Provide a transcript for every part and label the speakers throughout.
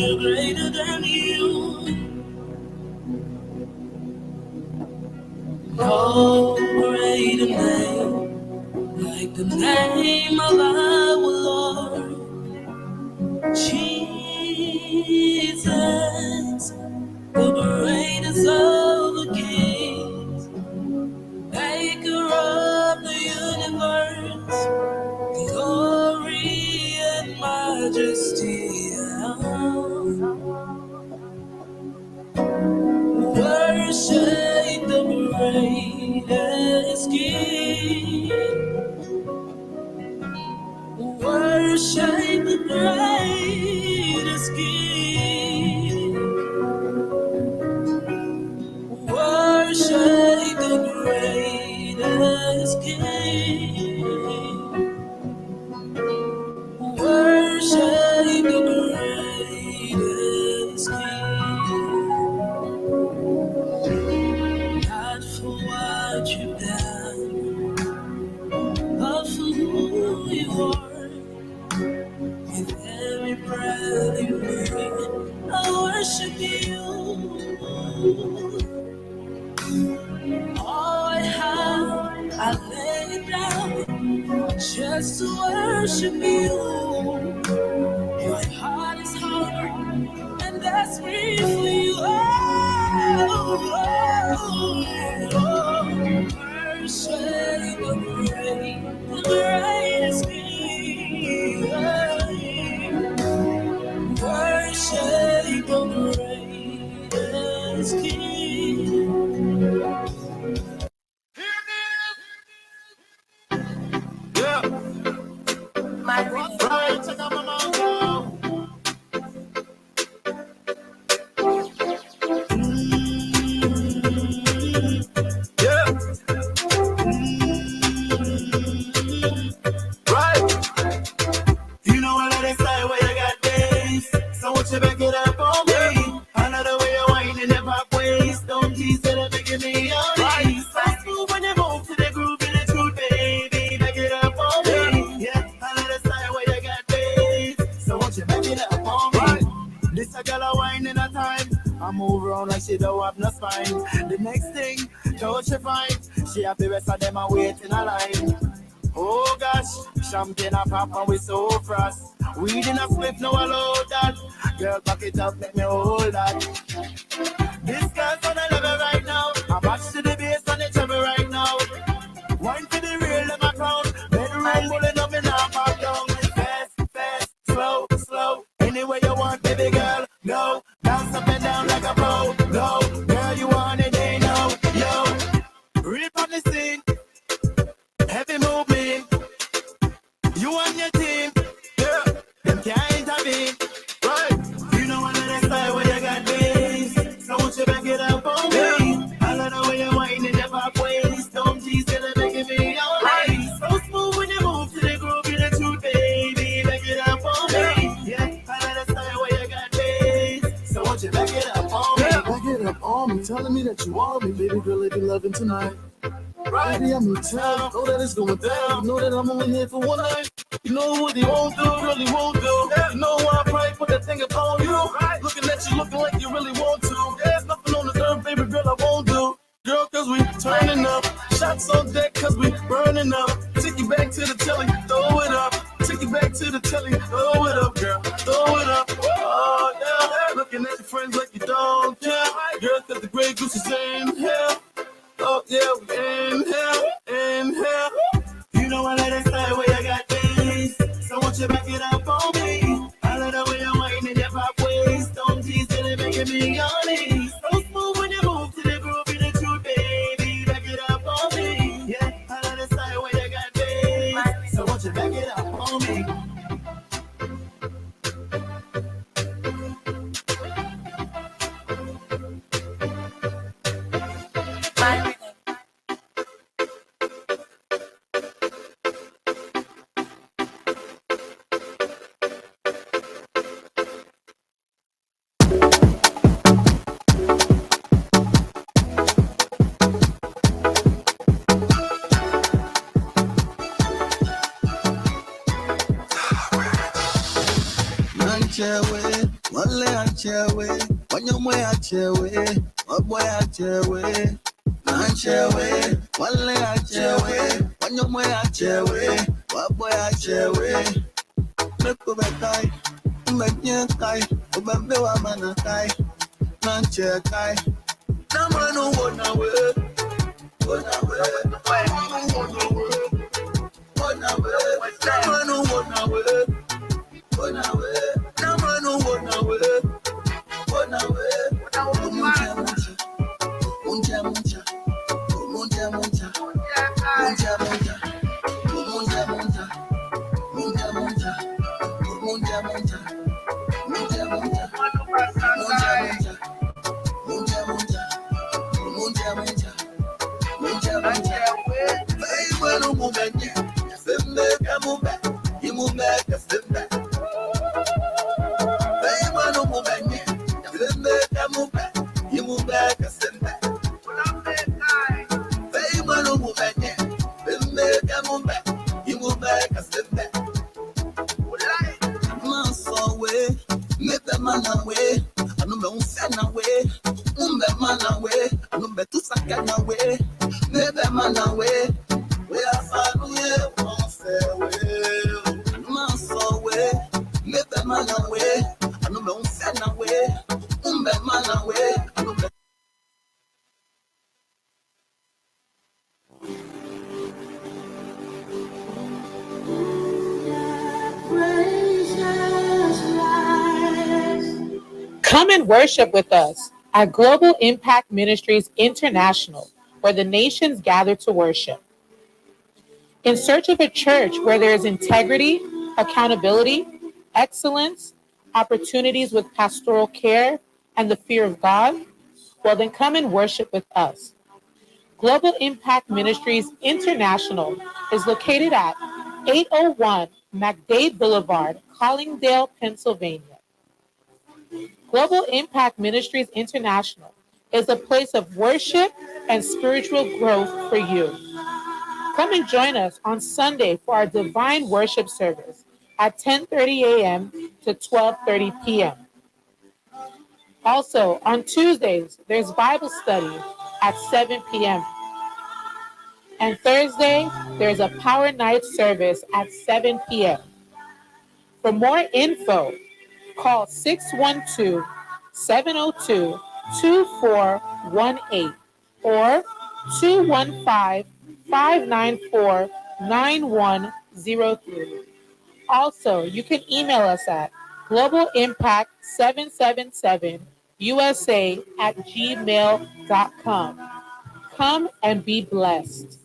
Speaker 1: greater than you. No greater name like the name of our Lord Jesus, the greatest of the kings, maker of the universe, glory and majesty. Worship the greatest King. Worship the greatest King. Worship the greatest King. Worship the greatest King. Not for what you've done, but for who you are. With every breath you make, I worship you. All I have, I lay it down just to worship you. My heart is hungry and desperate for you. Worship the greatest King. Worship the greatest King. Yeah. My right, check out my mouth. Yeah. Right. You know I let it slide where you got days. So won't you back it up on me? I love the way you're whining that pop ways. Don't tease that are making me on right. So smooth when you move to the groove in the truth, baby. Back it up on me. Yeah, I let it slide where you got days. So won't you back it up on me? Right. This a girl a wine in a time. I move around like she don't have no spine. The next thing, don't she find? She have the rest of them a wait in a line. Oh gosh, champagne a pop and we so frost. Weed in a split, no allow that. Girl, back it up, make me hold that. This girl's on a level right now. I match to the bass and the treble right now. Wine to the real of my crown. Bedroom pulling up and I pop down. Fast, fast, slow, slow. Anywhere you want, baby girl, go. Bounce up and down like a pro, go. Girl, you want it, they know, yo. Rip on the scene. Heavy movement, you and your team, yeah, them can't intervene, right? You know I love that style where you got bass, so won't you back it up on me? I love the way you're whining your pop ways, don't tease till they're making me alright. So smooth when you move to the groove, you're the truth, baby, back it up on me. Yeah, I love that style where you got bass, so won't you back it up on me?
Speaker 2: Back it up on me, telling me that you want me, baby girl, if you loving tonight. Right. Baby, I'm in town, know that it's going down. You know that I'm only here for one night. You know what he won't do, really won't do. You know why I probably put that thing upon you. Right. Looking at you, looking like you really want to. There's nothing on this earth, baby girl, I won't do. Girl, cause we turning up. Shots on deck, cause we burning up. Take you back to the telly, throw it up. Take you back to the telly, throw it up, girl, throw it up. Oh, yeah. Looking at your friends like you don't care. Girl, cause the Grey Goose is in here. Oh, yeah, we inhale, inhale.
Speaker 1: You know I let it slide where you got days, so won't you back it up on me? I love the way you're whining your pop ways, don't tease till they're making me honest. So smooth when you move to the groove in the truth, baby, back it up on me. Yeah, I let it slide where you got days, so won't you back it up on me? One lay a chair way, one your way a chair way, one boy a chair way. Man chair way, one lay a chair way, one your way a chair way, one boy a chair way. Make over kai, make yen kai, over me wa man kai, man chair kai. No man no one away, one away, one away, one away, no man no one away, one away, no man no one away, one away. Munja munja, munja munja, munja munja, munja munja, munja munja, munja munja, munja munja, munja munja, munja munja, munja munja, munja munja. Hey, bueno mumenya, sembe kamumba, imumba kasemba. Hey, bueno mumenya, sembe kamumba, imumba kasemba. Hey, bueno mumenya, sembe kamumba, imumba kasemba. Man so way, me be man away. I know me unfair away, be man away. I know me too second away, me be man away. We are far away, unfair way. Man so way, me be man away. I know me unfair away, be man away. I know me.
Speaker 3: Come and worship with us at Global Impact Ministries International, where the nations gather to worship. In search of a church where there is integrity, accountability, excellence, opportunities with pastoral care, and the fear of God, well then come and worship with us. Global Impact Ministries International is located at 801 McDade Boulevard, Collingdale, Pennsylvania. Global Impact Ministries International is a place of worship and spiritual growth for you. Come and join us on Sunday for our divine worship service at 10:30 a.m. to 12:30 p.m. Also, on Tuesdays, there's Bible study at 7 p.m. And Thursday, there's a Power Night service at 7 p.m. For more info, call 612-702-2418 or 215-594-9103. Also, you can email us at globalimpact777usa@gmail.com. Come and be blessed.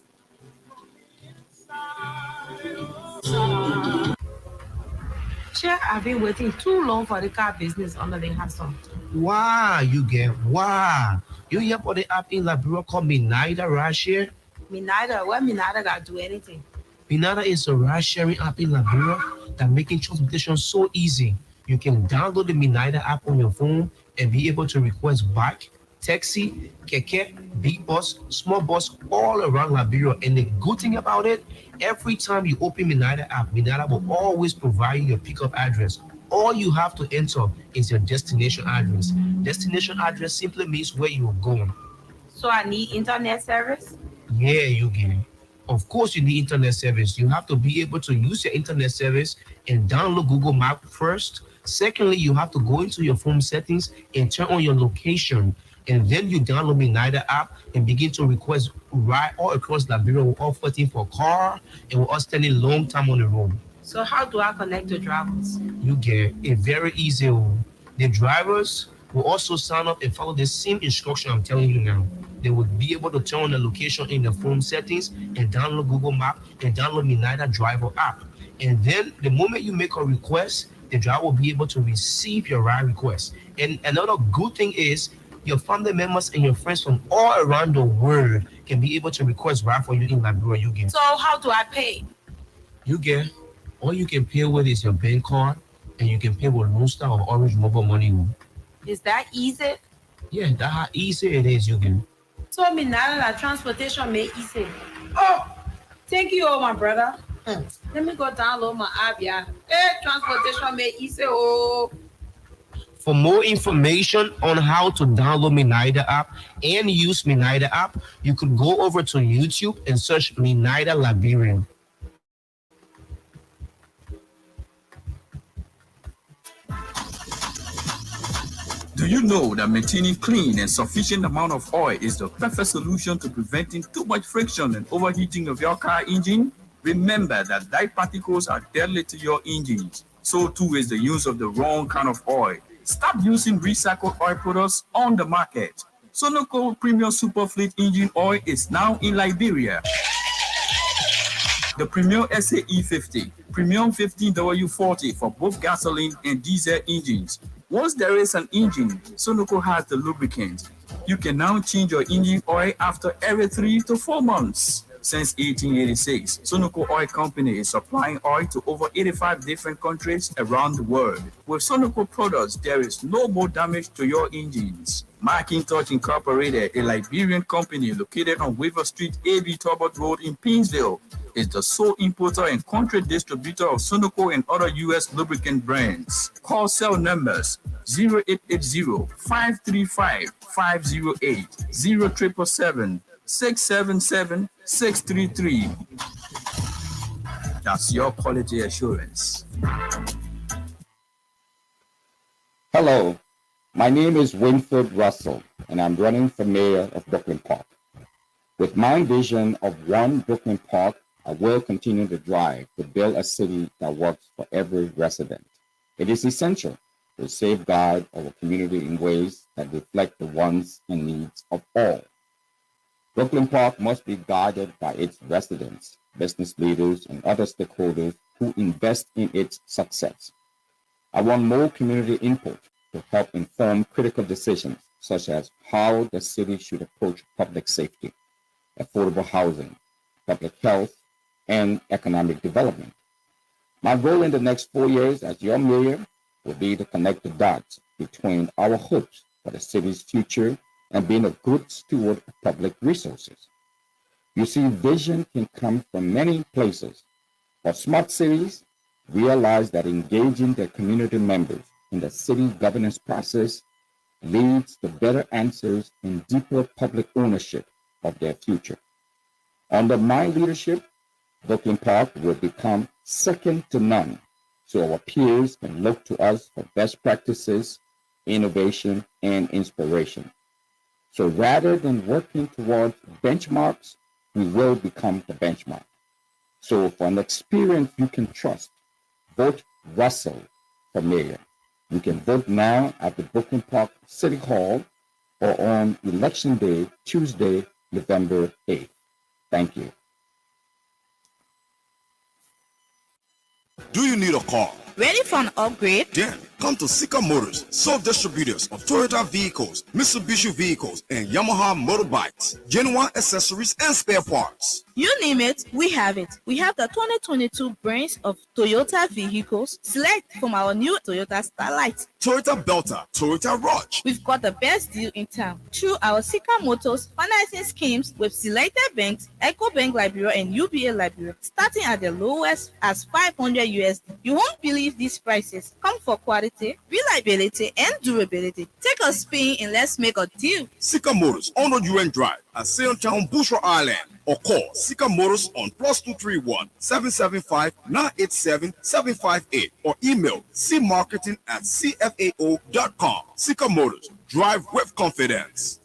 Speaker 4: Chair, I've been waiting too long for the car business under the hustle.
Speaker 5: Wow, you get wow. You hear for the app in Liberia called Minida right here?
Speaker 4: Minida, what Minida got to do anything?
Speaker 5: Minida is a ride sharing app in Liberia that making transportation so easy. You can download the Minida app on your phone and be able to request bike, taxi, keke, big bus, small bus all around Liberia. And the good thing about it, every time you open Minida app, Minida will always provide you your pickup address. All you have to enter is your destination address. Destination address simply means where you're going.
Speaker 4: So I need internet service?
Speaker 5: Yeah, you get it. Of course, you need internet service. You have to be able to use your internet service and download Google Maps first. Secondly, you have to go into your phone settings and turn on your location. And then you download Minida app and begin to request ride all across Liberia. We're all fighting for a car and we're all spending a long time on the road.
Speaker 4: So how do I connect to drivers?
Speaker 5: You get it very easy. The drivers will also sign up and follow the same instruction I'm telling you now. They will be able to turn on the location in the phone settings and download Google Maps and download Minida driver app. And then the moment you make a request, the driver will be able to receive your ride request. And another good thing is your family members and your friends from all around the world can be able to request ride for you in Liberia. You get.
Speaker 4: So how do I pay?
Speaker 5: You get. All you can pay with is your bank card, and you can pay with Lone Star or Orange Mobile Money.
Speaker 4: Is that easy?
Speaker 5: Yeah, that's how easy it is, you can.
Speaker 4: So Minida transportation made easy. Oh, thank you, my brother. Let me go download my app, yeah. Hey, transportation made easy, oh.
Speaker 5: For more information on how to download Minaida app and use Minaida app, you could go over to YouTube and search Minaida Liberian.
Speaker 6: Do you know that maintaining clean and sufficient amount of oil is the perfect solution to preventing too much friction and overheating of your car engine? Remember that dye particles are deadly to your engines. So too is the use of the wrong kind of oil. Stop using recycled oil products on the market. Sonoco Premium Super Fleet Engine Oil is now in Liberia. The Premium SAE 50, Premium 15W40 for both gasoline and diesel engines. Once there is an engine, Sonoco has the lubricant. You can now change your engine oil after every 3 to 4 months. Since 1886, Sonoco Oil Company is supplying oil to over 85 different countries around the world. With Sonoco products, there is no more damage to your engines. Macintosh Incorporated, a Liberian company located on Weaver Street, AB Talbot Road in Painesville, is the sole importer and country distributor of Sonoco and other U.S. lubricant brands. Call cell numbers 0880-535-508, 0777-677-633. That's your quality assurance.
Speaker 7: Hello, my name is Winford Russell, and I'm running for mayor of Brooklyn Park. With my vision of one Brooklyn Park, I will continue to drive to build a city that works for every resident. It is essential to safeguard our community in ways that reflect the wants and needs of all. Brooklyn Park must be guarded by its residents, business leaders, and other stakeholders who invest in its success. I want more community input to help inform critical decisions, such as how the city should approach public safety, affordable housing, public health, and economic development. My role in the next 4 years as your mayor will be to connect the dots between our hopes for the city's future and being a good steward of public resources. You see, vision can come from many places. For smart cities, realize that engaging their community members in the city governance process leads to better answers and deeper public ownership of their future. Under my leadership, Brooklyn Park will become second to none, so our peers can look to us for best practices, innovation, and inspiration. So rather than working towards benchmarks, we will become the benchmark. So for an experience you can trust, vote Russell for mayor. You can vote now at the Brooklyn Park City Hall or on Election Day, Tuesday, November 8th. Thank you.
Speaker 8: Do you need a car?
Speaker 9: Ready for an upgrade?
Speaker 8: Then come to Sika Motors, sole distributors of Toyota vehicles, Mitsubishi vehicles, and Yamaha motorbikes, genuine accessories and spare parts.
Speaker 9: You name it, we have it. We have the 2022 brands of Toyota vehicles. Select from our new Toyota Starlight,
Speaker 8: Toyota Belter, Toyota Rush.
Speaker 9: We've got the best deal in town through our Sika Motors financing schemes with selected banks, EcoBank Liberia and UBA Liberia, starting at the lowest as $500 USD. You won't believe these prices. Come for quality, reliability, and durability. Take a spin and let's make a deal.
Speaker 8: Sika Motors on the UN Drive at Sailtown, Bushra Island, or call Sika Motors on +231 775 987 758 or email cmarketing@cfao.com. Sika Motors, drive with confidence.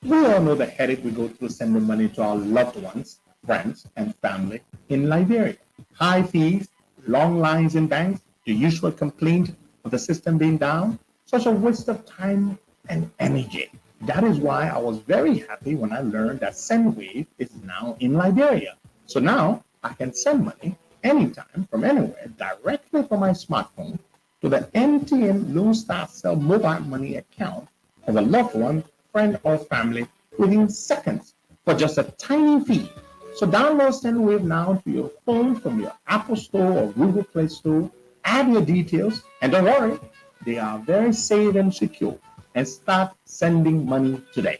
Speaker 10: We all know the headache we go through sending money to our loved ones, friends, and family in Liberia. High fees, long lines in banks, the usual complaint of the system being down, such a waste of time and energy. That is why I was very happy when I learned that SendWave is now in Liberia. So now I can send money anytime from anywhere directly from my smartphone to the MTN Lone Star Cell mobile money account of a loved one, friend, or family within seconds for just a tiny fee. So download SendWave now to your phone from your Apple Store or Google Play Store. Add your details, and don't worry, they are very safe and secure. and start sending money today.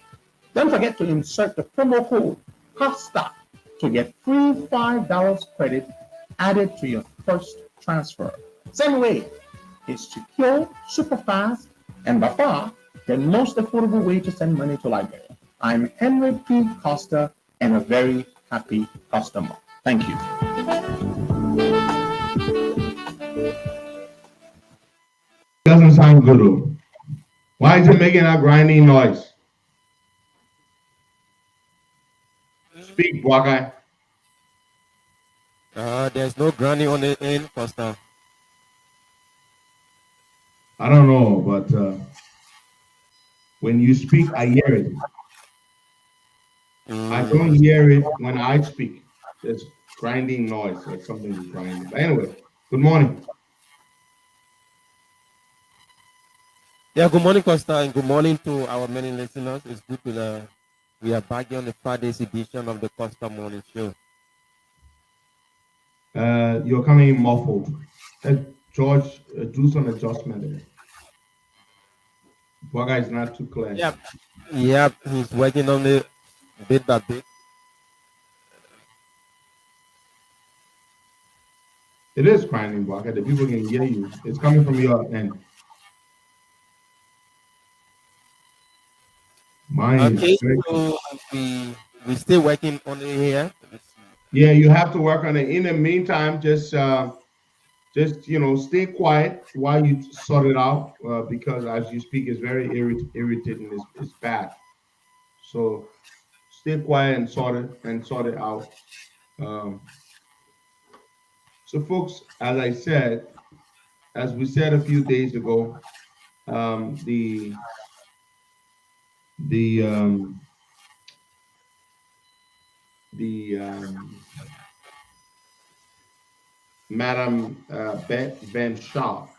Speaker 10: Don't forget to insert the promo code COSTA to get free $5 credit added to your first transfer. Same way, it's secure, super fast, and by far the most affordable way to send money to Liberia. I'm Henry P. Costa and a very happy customer. Thank you.
Speaker 11: Doesn't sound good though. Why is it making that grinding noise? Speak, black guy.
Speaker 12: There's no grinding on the end, Costa.
Speaker 11: I don't know, but when you speak, I hear it. I don't hear it when I speak. There's grinding noise, like something is grinding. But anyway, good morning.
Speaker 12: Yeah, good morning, Costa, and good morning to our many listeners. It's good to we are back here on the Friday's edition of the Costa Morning Show.
Speaker 11: You're coming in muffled. George, do some adjustment there. Black is not too clear.
Speaker 12: Yep, he's working on it bit by bit.
Speaker 11: It is grinding, Black. The people can hear you. It's coming from your end. Mine
Speaker 12: Okay,
Speaker 11: is very
Speaker 12: so we still working on it here.
Speaker 11: Yeah, you have to work on it. In the meantime, just stay quiet while you sort it out, because as you speak, it's very irritating. It's bad. So stay quiet and sort it out. So, folks, as I said, as we said a few days ago, Madam Ben Shock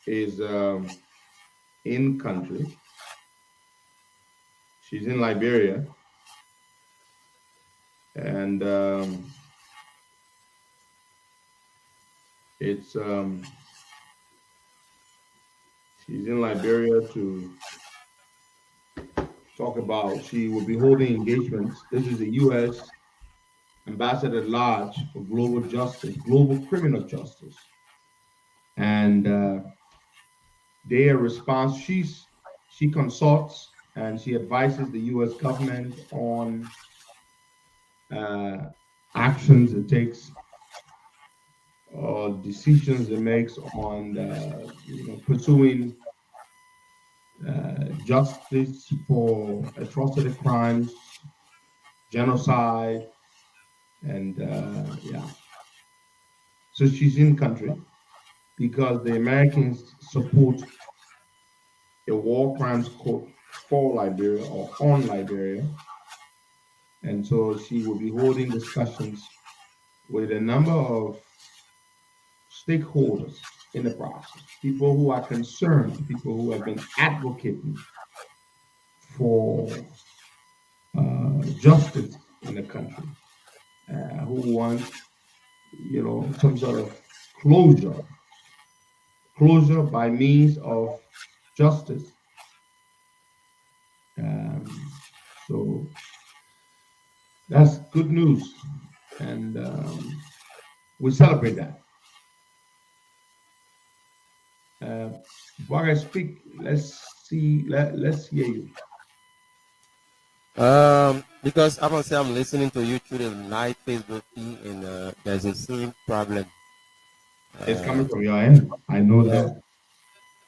Speaker 11: is in country. She's in Liberia, and she's in Liberia to talk about. She will be holding engagements. This is the U.S. Ambassador at Large for Global Justice, Global Criminal Justice, and their response. She consults and she advises the U.S. government on actions it takes or decisions it makes on pursuing justice for atrocity crimes, genocide, and so she's in country because the Americans support a war crimes court for Liberia or on Liberia, and so she will be holding discussions with a number of stakeholders in the process, people who are concerned, people who have been advocating for justice in the country, who want, some sort of closure by means of justice. So that's good news, and we celebrate that. While I speak, let's hear you.
Speaker 12: Because I must say I'm listening to you through the live Facebook feed, and there's the same problem.
Speaker 11: It's coming from your end. I know that.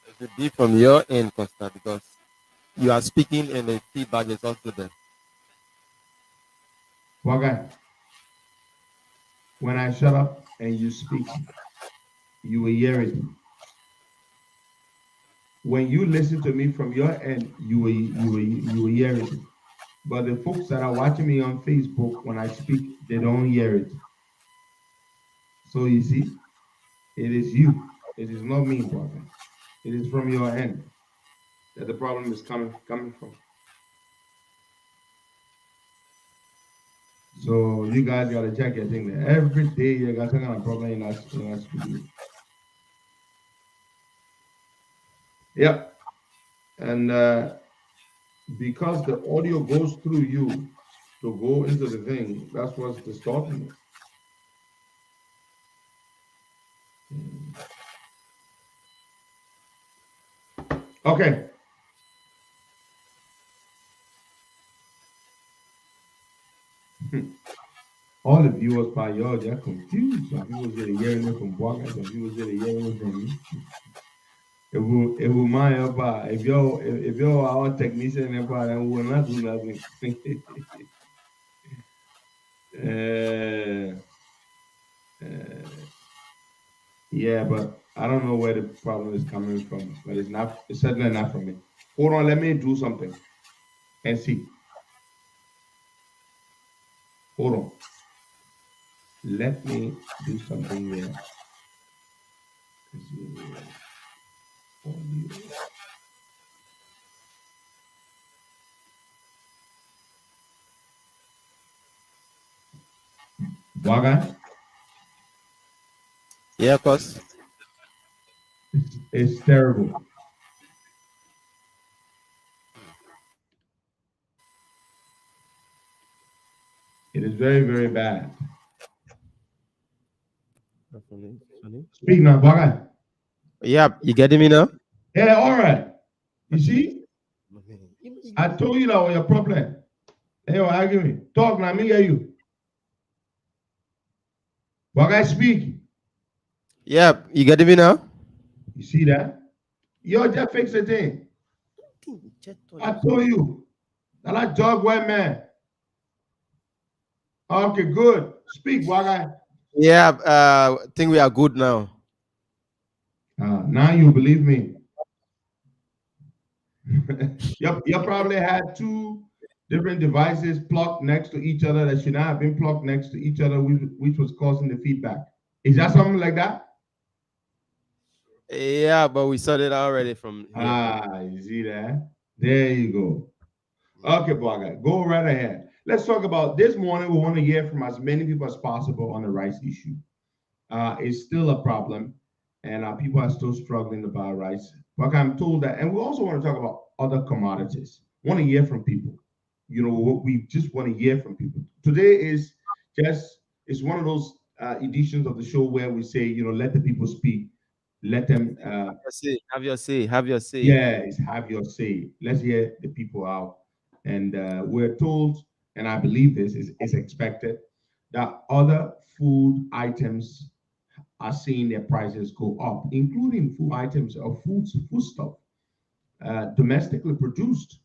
Speaker 12: It should be from your end, Costa, because you are speaking and the feedback is also there.
Speaker 11: Wagai, when I shut up and you speak, you will hear it. When you listen to me from your end, you will hear it. But the folks that are watching me on Facebook, when I speak, they don't hear it. So you see, it is you. It is not me, brother. It is from your end that the problem is coming from. So you guys gotta check your thing there. Every day you got some kind of problem in us speaking. Yep. And because the audio goes through you to go into the thing, that's what's distorting it. Okay. All the viewers by y'all, they're confused. Some people say they're hearing it from Bwaga, some people say they're hearing it from me. If we mind if you're our technician then we'll not do nothing. Yeah, but I don't know where the problem is coming from, but it's certainly not from me. Hold on, let me do something and see. Hold on. Let me do something here. Waga?
Speaker 12: Yeah, cause
Speaker 11: it's terrible. It is very, very bad. Speak now, Waga.
Speaker 12: Yeah, you getting me now?
Speaker 11: Yeah, all right. You see? I told you that was your problem. Hey, what argue me? Talk now, me hear you. Waga, speak.
Speaker 12: Yeah, you getting me now?
Speaker 11: You see that? You just fix the thing. I told you. That dog white man. Okay, good. Speak, Waga.
Speaker 12: Yeah, think we are good now.
Speaker 11: Now you believe me. you probably had two different devices plugged next to each other that should not have been plugged next to each other, which was causing the feedback. Is that something like that?
Speaker 12: Yeah, but we saw it already from here.
Speaker 11: You see that? There you go. Okay, Blaga, go right ahead. Let's talk about this morning. We want to hear from as many people as possible on the rice issue. It's still a problem, and people are still struggling about rice. But I'm told that, and we also want to talk about other commodities. Want to hear from people. We just want to hear from people. Today is it's one of those editions of the show where we say, let the people speak, let them.
Speaker 12: Have your say. Have your say.
Speaker 11: Yes, have your say. Let's hear the people out. And we're told, and I believe this is expected, that other food items are seeing their prices go up, including food items or foodstuff, domestically produced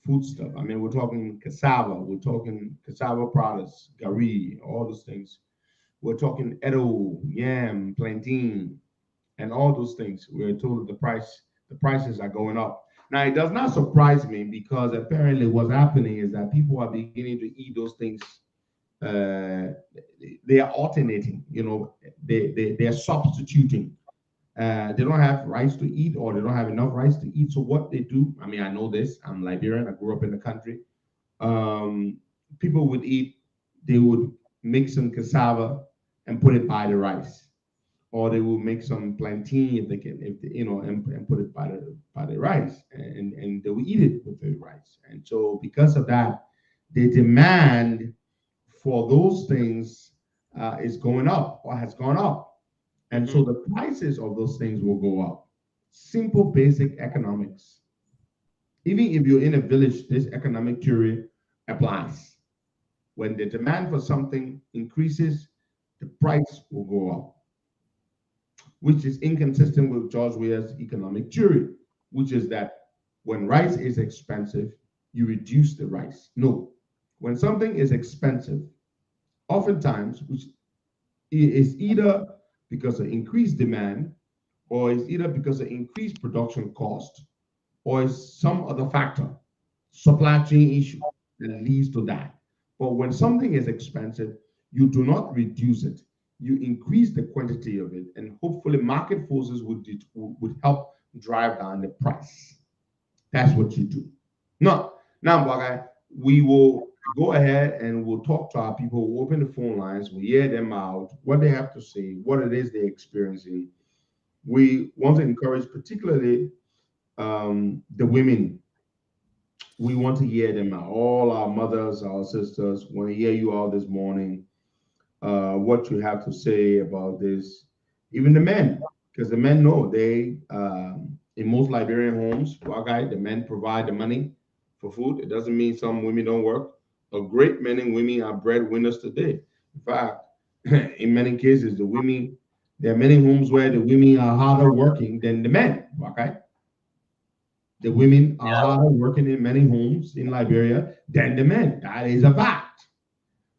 Speaker 11: foodstuff. I mean, we're talking cassava, we're talking cassava products, gari, all those things. We're talking edo, yam, plantain, and all those things. We're told that the prices are going up. Now, it does not surprise me because apparently what's happening is that people are beginning to eat those things. They are alternating, they are substituting. They don't have rice to eat or they don't have enough rice to eat. So what they do, I mean, I know this, I'm Liberian, I grew up in the country. People would eat, they would make some cassava and put it by the rice. Or they will make some plantain if they can, and put it by the rice, and they will eat it with the rice. And so because of that, the demand for those things is going up or has gone up. And so the prices of those things will go up. Simple, basic economics. Even if you're in a village, this economic theory applies. When the demand for something increases, the price will go up, which is inconsistent with George Weah's economic theory, which is that when rice is expensive, you reduce the rice. No, when something is expensive, oftentimes, which is either because of increased demand, or is either because of increased production cost, or is some other factor, supply chain issue that leads to that. But when something is expensive, you do not reduce it. You increase the quantity of it, and hopefully market forces would help drive down the price. That's what you do. Now, Bwaga, we will go ahead and we'll talk to our people. We'll open the phone lines. We'll hear them out, what they have to say, what it is they're experiencing. We want to encourage particularly the women, we want to hear them out. All our mothers, our sisters want to hear you all this morning. What you have to say about this. Even the men, because the men know they in most Liberian homes, okay, the men provide the money for food. It doesn't mean some women don't work. A great men and women are breadwinners today. In fact, in many cases, the women, there are many homes where the women are harder working than the men. Okay, the women are harder working in many homes in Liberia than the men. That is a fact.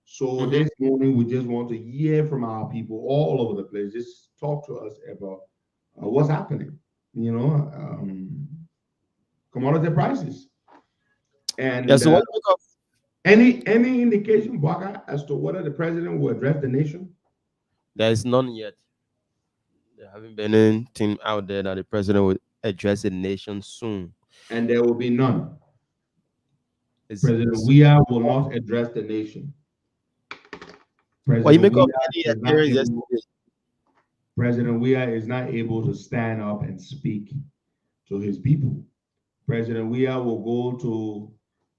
Speaker 11: So this morning, we just want to hear from our people all over the place. Just talk to us about what's happening. You know, commodity prices, and
Speaker 12: Yeah, so what do you make of
Speaker 11: any indication, Baka, as to whether the president will address the nation?
Speaker 12: there is none yet. There haven't been anything out there that the president will address the nation soon.
Speaker 11: And there will be none. President
Speaker 12: It's
Speaker 11: Weah will not address the nation.
Speaker 12: what you
Speaker 11: President
Speaker 12: make of
Speaker 11: Weah
Speaker 12: any
Speaker 11: is not
Speaker 12: appearance
Speaker 11: able.
Speaker 12: yesterday?
Speaker 11: President Weah is not able to stand up and speak to his people. President Weah will go to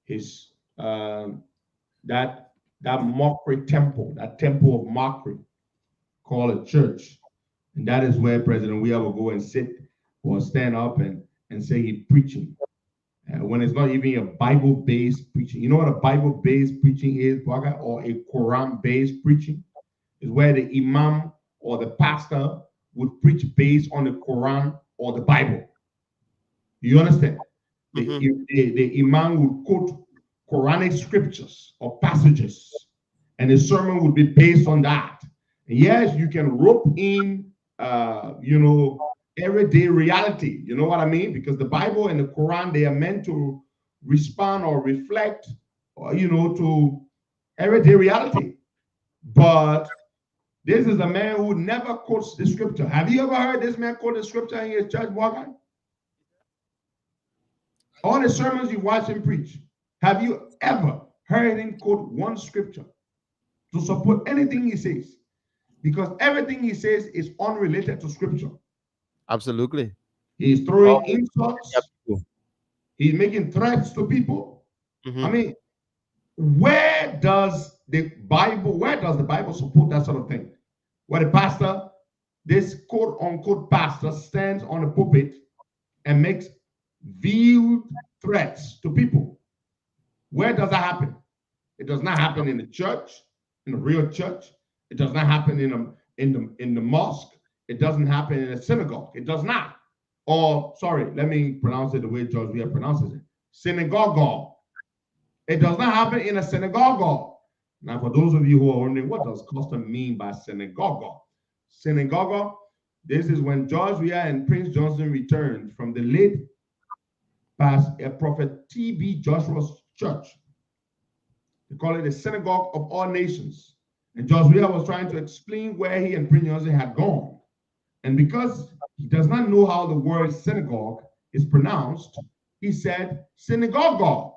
Speaker 11: his that mockery temple, that temple of mockery, called a church, and that is where President Weah will go and sit or stand up and say he's preaching. When it's not even a Bible-based preaching. You know what a Bible-based preaching is, Baga, or a Quran-based preaching? Is where the imam or the pastor would preach based on the Quran or the Bible. You understand? The imam would quote Quranic scriptures or passages, and the sermon would be based on that. And yes, you can rope in, everyday reality. You know what I mean? Because the Bible and the Quran, they are meant to respond or reflect, to everyday reality. But this is a man who never quotes the scripture. Have you ever heard this man quote the scripture in his church, Morgan? All the sermons you watch him preach, have you ever heard him quote one scripture to support anything he says? Because everything he says is unrelated to scripture.
Speaker 12: Absolutely.
Speaker 11: He's throwing insults. He's making threats to people. I mean, where does the Bible support that sort of thing? Where the pastor, this quote unquote pastor, stands on the pulpit and makes veiled threats to people. Where does that happen? It does not happen in the church, in a real church. It does not happen in the mosque. It doesn't happen in a synagogue. It does not. Or, sorry, let me pronounce it the way George Weah pronounces it. Synagogue. It does not happen in a synagogue. Now, for those of you who are wondering, what does Costa mean by synagogue? Synagogue, this is when George Weah and Prince Johnson returned from the late past Prophet T.B. Joshua's church. They call it the Synagogue of All Nations. And George Weah was trying to explain where he and Prince Johnson had gone. And because he does not know how the word synagogue is pronounced, he said synagogue.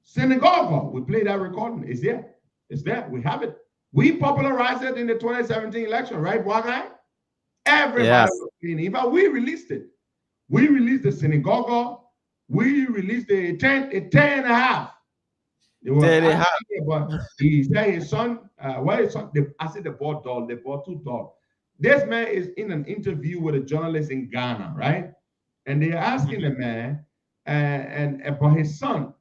Speaker 11: Synagogue. We played that recording. It's there. It's there. We have it. We popularized it in the 2017 election, right, Wagai? Everybody was saying it. In fact, we released it. We released the synagogue. We released the 10.5. They were 10.5. But he said his son, his son? I said they bought two dogs. This man is in an interview with a journalist in Ghana, right? And they're asking the man and about his son,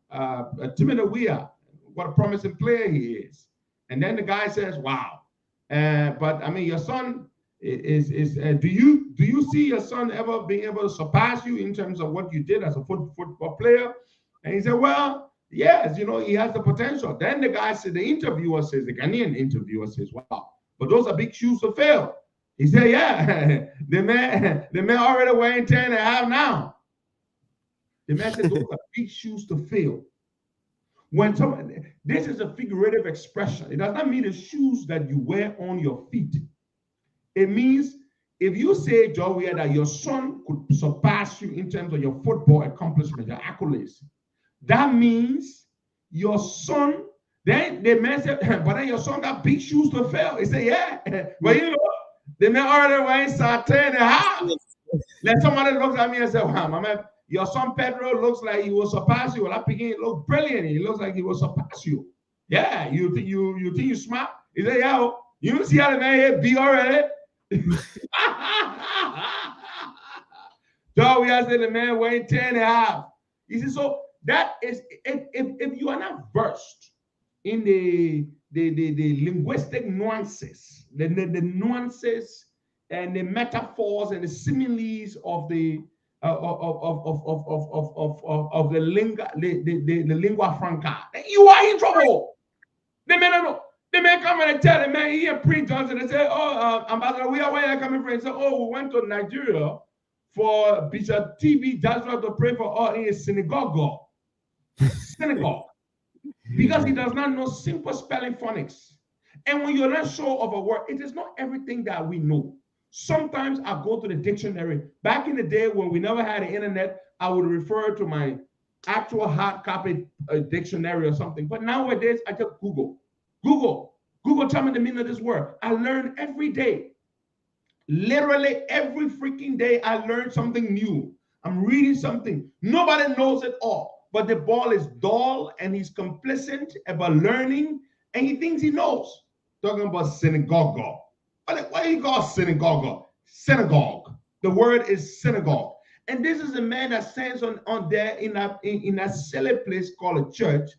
Speaker 11: Timothy Weah, what a promising player he is. And then the guy says, "Wow, but I mean, your son is do you see your son ever being able to surpass you in terms of what you did as a football player?" And he said, "Well, yes, he has the potential." Then the guy said, the Ghanaian interviewer says, "Wow, but those are big shoes to fill." He said, "Yeah, the man already wearing 10.5 now." The man said, "Those are big shoes to fill." This is a figurative expression. It does not mean the shoes that you wear on your feet. It means if you say, Joe Weah, that your son could surpass you in terms of your football accomplishment, your accolades, that means your son, then the man said, "But then your son got big shoes to fill." He said, "Yeah, but the man already wearing 10.5. Then somebody looks at me and said, "Wow, my man, Your son Pedro looks like he will surpass you. Well, he look brilliant. He looks like he will surpass you. Yeah, you think you smart? He said, yeah, you see how the man here be already? So we have said the man weighing 10.5. He said, so that is if you are not versed in the linguistic nuances, the nuances and the metaphors and the similes of the lingua franca, you are in trouble. The man come and tell the man he and preach Johnson and say, oh, Ambassador, where are you coming from? He said, oh, we went to Nigeria for Bishop TB Joshua to pray for all in a synagogue. Synagogue. Because he does not know simple spelling phonics. And when you're not sure of a word, it is not everything that we know. Sometimes I go to the dictionary. Back in the day when we never had the internet, I would refer to my actual hard copy dictionary or something. But nowadays, I just Google. Google, tell me the meaning of this word. I learn every day. Literally every freaking day, I learn something new. I'm reading something. Nobody knows it all. But the ball is dull and he's complicit about learning and he thinks he knows. Talking about synagogue. What do you call synagogue? Synagogue. The word is synagogue. And this is a man that stands on there in a silly place called a church.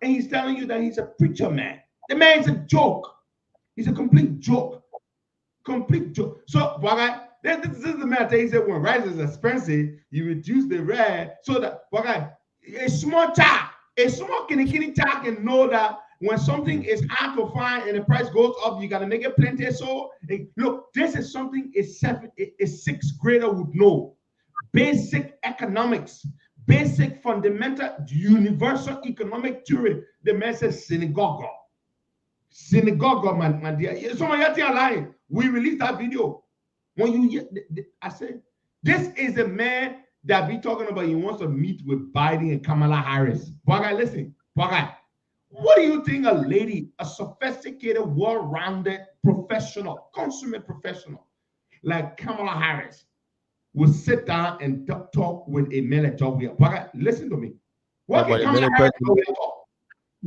Speaker 11: And he's telling you that he's a preacher man. The man is a joke. He's a complete joke. Complete joke. So, this is the man that he said when rice is expensive, you reduce the rate so that a small child can know that when something is hard to find and the price goes up, you gotta make it plenty. So look, this is something a sixth grader would know. Basic economics, basic fundamental universal economic theory. The man says synagogue. Synagogue, my dear. Some of you are lying. We released that video. When you hear, I said, this is a man that be talking about he wants to meet with Biden and Kamala Harris. Listen, what do you think a lady, a sophisticated, well-rounded professional, consummate professional like Kamala Harris will sit down and talk with a man like Joe? Listen to me. What can Kamala Harris talk?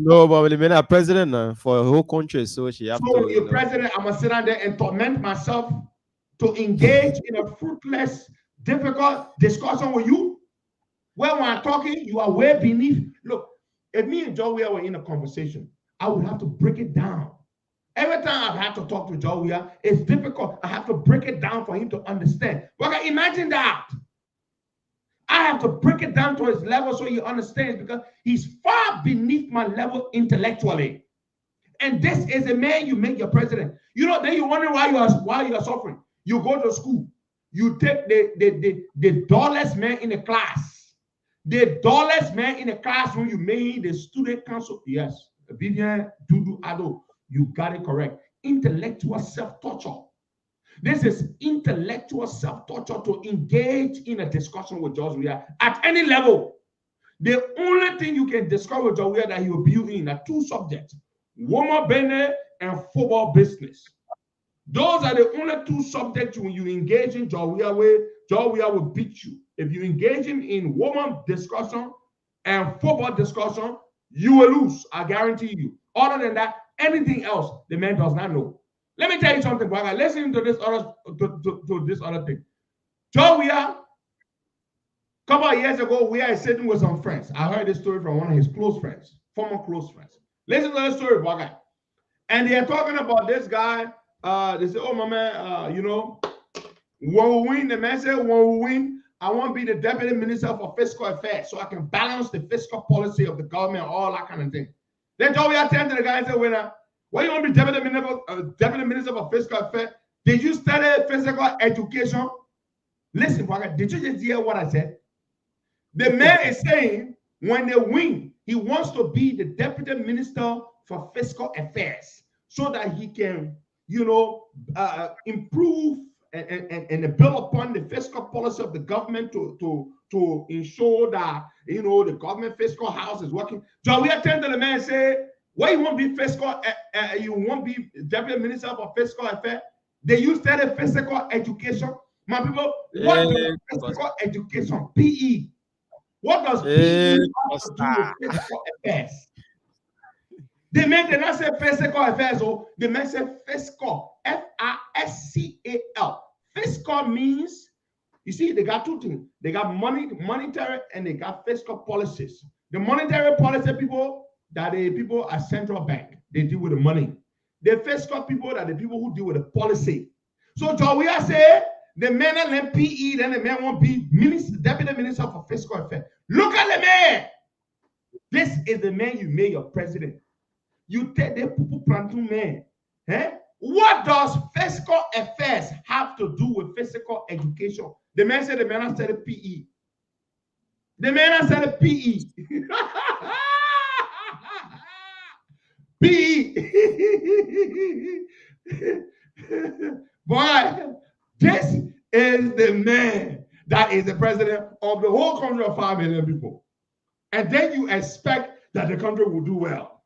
Speaker 12: No, but the man a president for a whole country, so she have to.
Speaker 11: So you're president, I'm gonna sit down there and torment myself to engage in a fruitless, difficult discussion with you. Well, when I'm talking, you are way beneath. Look, if me and Joe were in a conversation, I would have to break it down. Every time I've had to talk to Joe, it's difficult. I have to break it down for him to understand. Well, imagine that. I have to break it down to his level so he understands because he's far beneath my level intellectually. And this is a man you make your president. You know, then you wonder why you are suffering. You go to school. You take the dullest man in the class. The dullest man in the classroom, you made the student council. Yes, Vivian Dudu Ado, you got it correct. Intellectual self-torture. This is intellectual self-torture to engage in a discussion with George Weah at any level. The only thing you can discover with George Weah that he will build in are two subjects, woman bene and football business. Those are the only two subjects when you engage in George Weah with, George Weah will beat you. If you engage him in woman discussion and football discussion, you will lose, I guarantee you. Other than that, anything else, the man does not know. Let me tell you something, Baga. Listen to this other thing. Joe Weah, a couple of years ago, Weah is sitting with some friends. I heard this story from one of his close friends, former close friends. Listen to the story, Baga. And they're talking about this guy. They say, oh, my man, when we win, the man said, when we win, I want to be the deputy minister for fiscal affairs so I can balance the fiscal policy of the government, all that kind of thing. Then Joe Weah turned to the guy and said, why you want to be deputy minister for fiscal affairs? Did you study physical education? Listen, Parker, did you just hear what I said? The man is saying when they win, he wants to be the deputy minister for fiscal affairs so that he can, improve and build upon the fiscal policy of the government to ensure that, the government fiscal house is working. So we attend to the man and say, why you won't be fiscal? You won't be deputy minister for fiscal affairs. They use that physical education. My people, what is physical education? PE. What does PE have to do with physical affairs? The man did not say physical affairs, oh, the man said fiscal, Fiscal. Fiscal means, you see, they got two things. They got monetary, and they got fiscal policies. The monetary policy people, that the people at central bank, they deal with the money. The fiscal people, that the people who deal with the policy. So we are saying the man and then PE, then the man won't be deputy minister for fiscal affairs. Look at the man. This is the man you made your president. You take the people planting man. What does fiscal affairs have to do with physical education? The man said the man has said PE. The man has said PE. PE. Boy, this is the man that is the president of the whole country of 5 million people. And then you expect that the country will do well.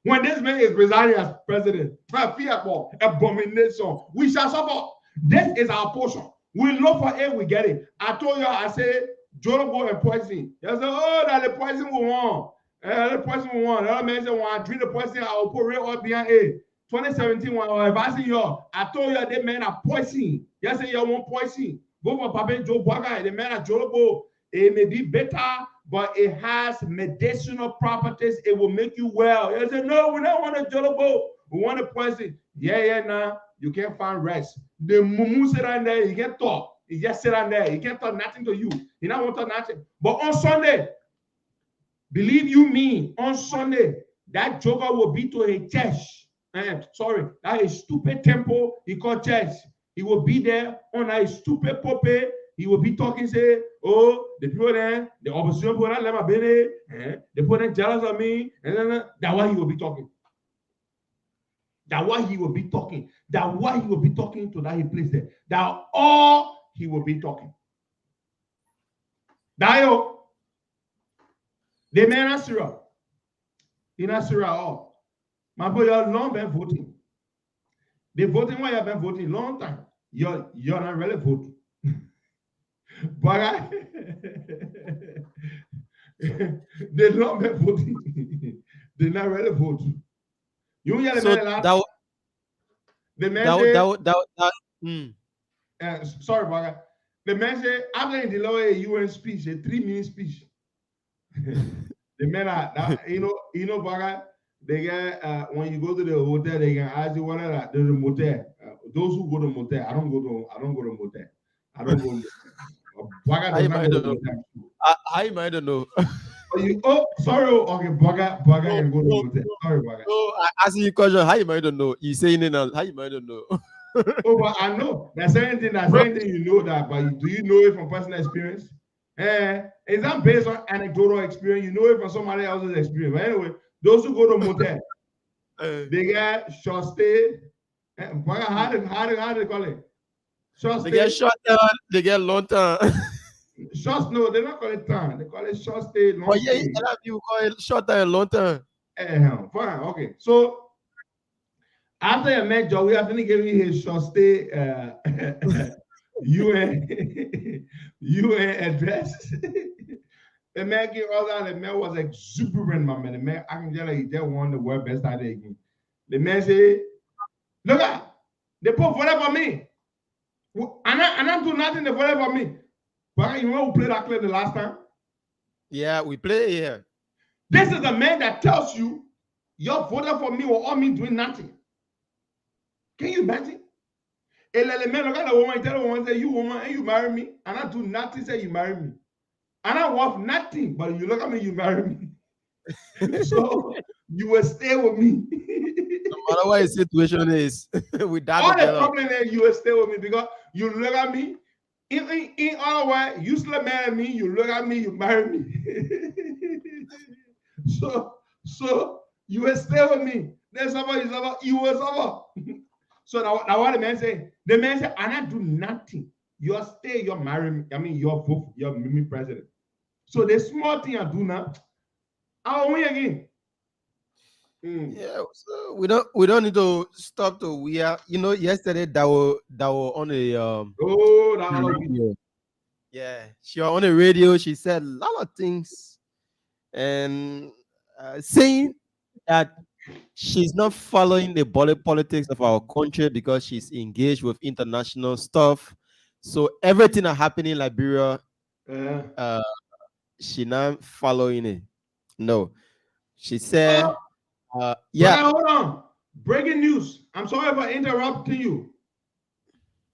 Speaker 11: When this man is resigning as president, abomination, we shall suffer. This is our portion. We look for it, we get it. I told you, I said, Jorobo and poison. You say, oh, that the poison will want. The poison will want. The other man said, when I drink the poison, I will put real up behind it. 2017, when I was advising you, I told you that men are poison. You say you want poison. Go for Papa Joe Baga, the man at Jorobo. It may be better, but it has medicinal properties. It will make you well. You say, no, we don't want a Jolobo. We want a poison. Yeah, now you can't find rest. The mumu sit down there, he can't talk. He just sit down there. He can't talk nothing to you. He don't want to talk nothing. But on Sunday, believe you me, on Sunday, that joker will be to a church. That is stupid temple he called church. He will be there on a stupid puppet. He will be talking, say, oh, the people there, the opposition people that let my baby, the people that jealous of me, and that's why he will be talking. That's why he will be talking. That's why he will be talking to that place there. That's all he will be talking. Dayo, the man is Syria. He not Syria at all. My boy, you're long been voting. The voting why you've been voting long time. You're not really voting. But they don't be voting. They not really vote. You hear the man laugh? The man say, sorry, Baga. The man say, after the law a UN speech, a 3-minute speech. The man, you know, Baga, they get when you go to the hotel, they can ask you what are the motel. Those who go to motel, I don't go to motel. I don't go.
Speaker 12: I might don't know.
Speaker 11: Sorry. Okay, Baga and go to motel. Sorry, Baga.
Speaker 12: Asking you question, how you might don't know? You saying it now, how you might don't know?
Speaker 11: But I know. That's anything you know that, but do you know it from personal experience? It's not based on anecdotal experience. You know it from somebody else's experience. But anyway, those who go to motel, they get short stay. How do they call it?
Speaker 12: They get short term, they get long term.
Speaker 11: No, they don't call it time. They call it short stay, long stay.
Speaker 12: Yeah, a lot of people call it short term and long term.
Speaker 11: Fine, okay. So after you met Joe, we have to give you his short stay UN address. The man gave all that. The man was exuberant, my man. The man, I can tell you, he just won the world best idea again. The man said, look at, they put vote for me. And I do nothing, they vote for me. But you know who played that clip the last time?
Speaker 12: Yeah, we play here.
Speaker 11: This is the man that tells you, you're voting for me or all me doing nothing. Can you imagine? And let the man look at the woman and tell the woman, say, you woman, and you marry me, and I do nothing, say you marry me. And I want nothing, but you look at me, you marry me. So you will stay with me.
Speaker 12: No matter what the situation is, with that.
Speaker 11: All the problem is you will stay with me because you look at me. In other words, you still marry me, you look at me, you marry me. So you will stay with me. Then somebody you will suffer. So now what the man say? The man say, and I do nothing. You stay, you marry me. I mean, you're me president. So the small thing I do now, I'll win again.
Speaker 12: Yeah, so we don't need to stop to we are yesterday that were on a Yeah, she was on the radio. She said a lot of things and saying that she's not following the politics of our country because she's engaged with international stuff. So everything that happening in Liberia,
Speaker 11: Uh,
Speaker 12: uh, she not following it. No, she said,
Speaker 11: but
Speaker 12: yeah.
Speaker 11: I hold on. Breaking news. I'm sorry for interrupting you.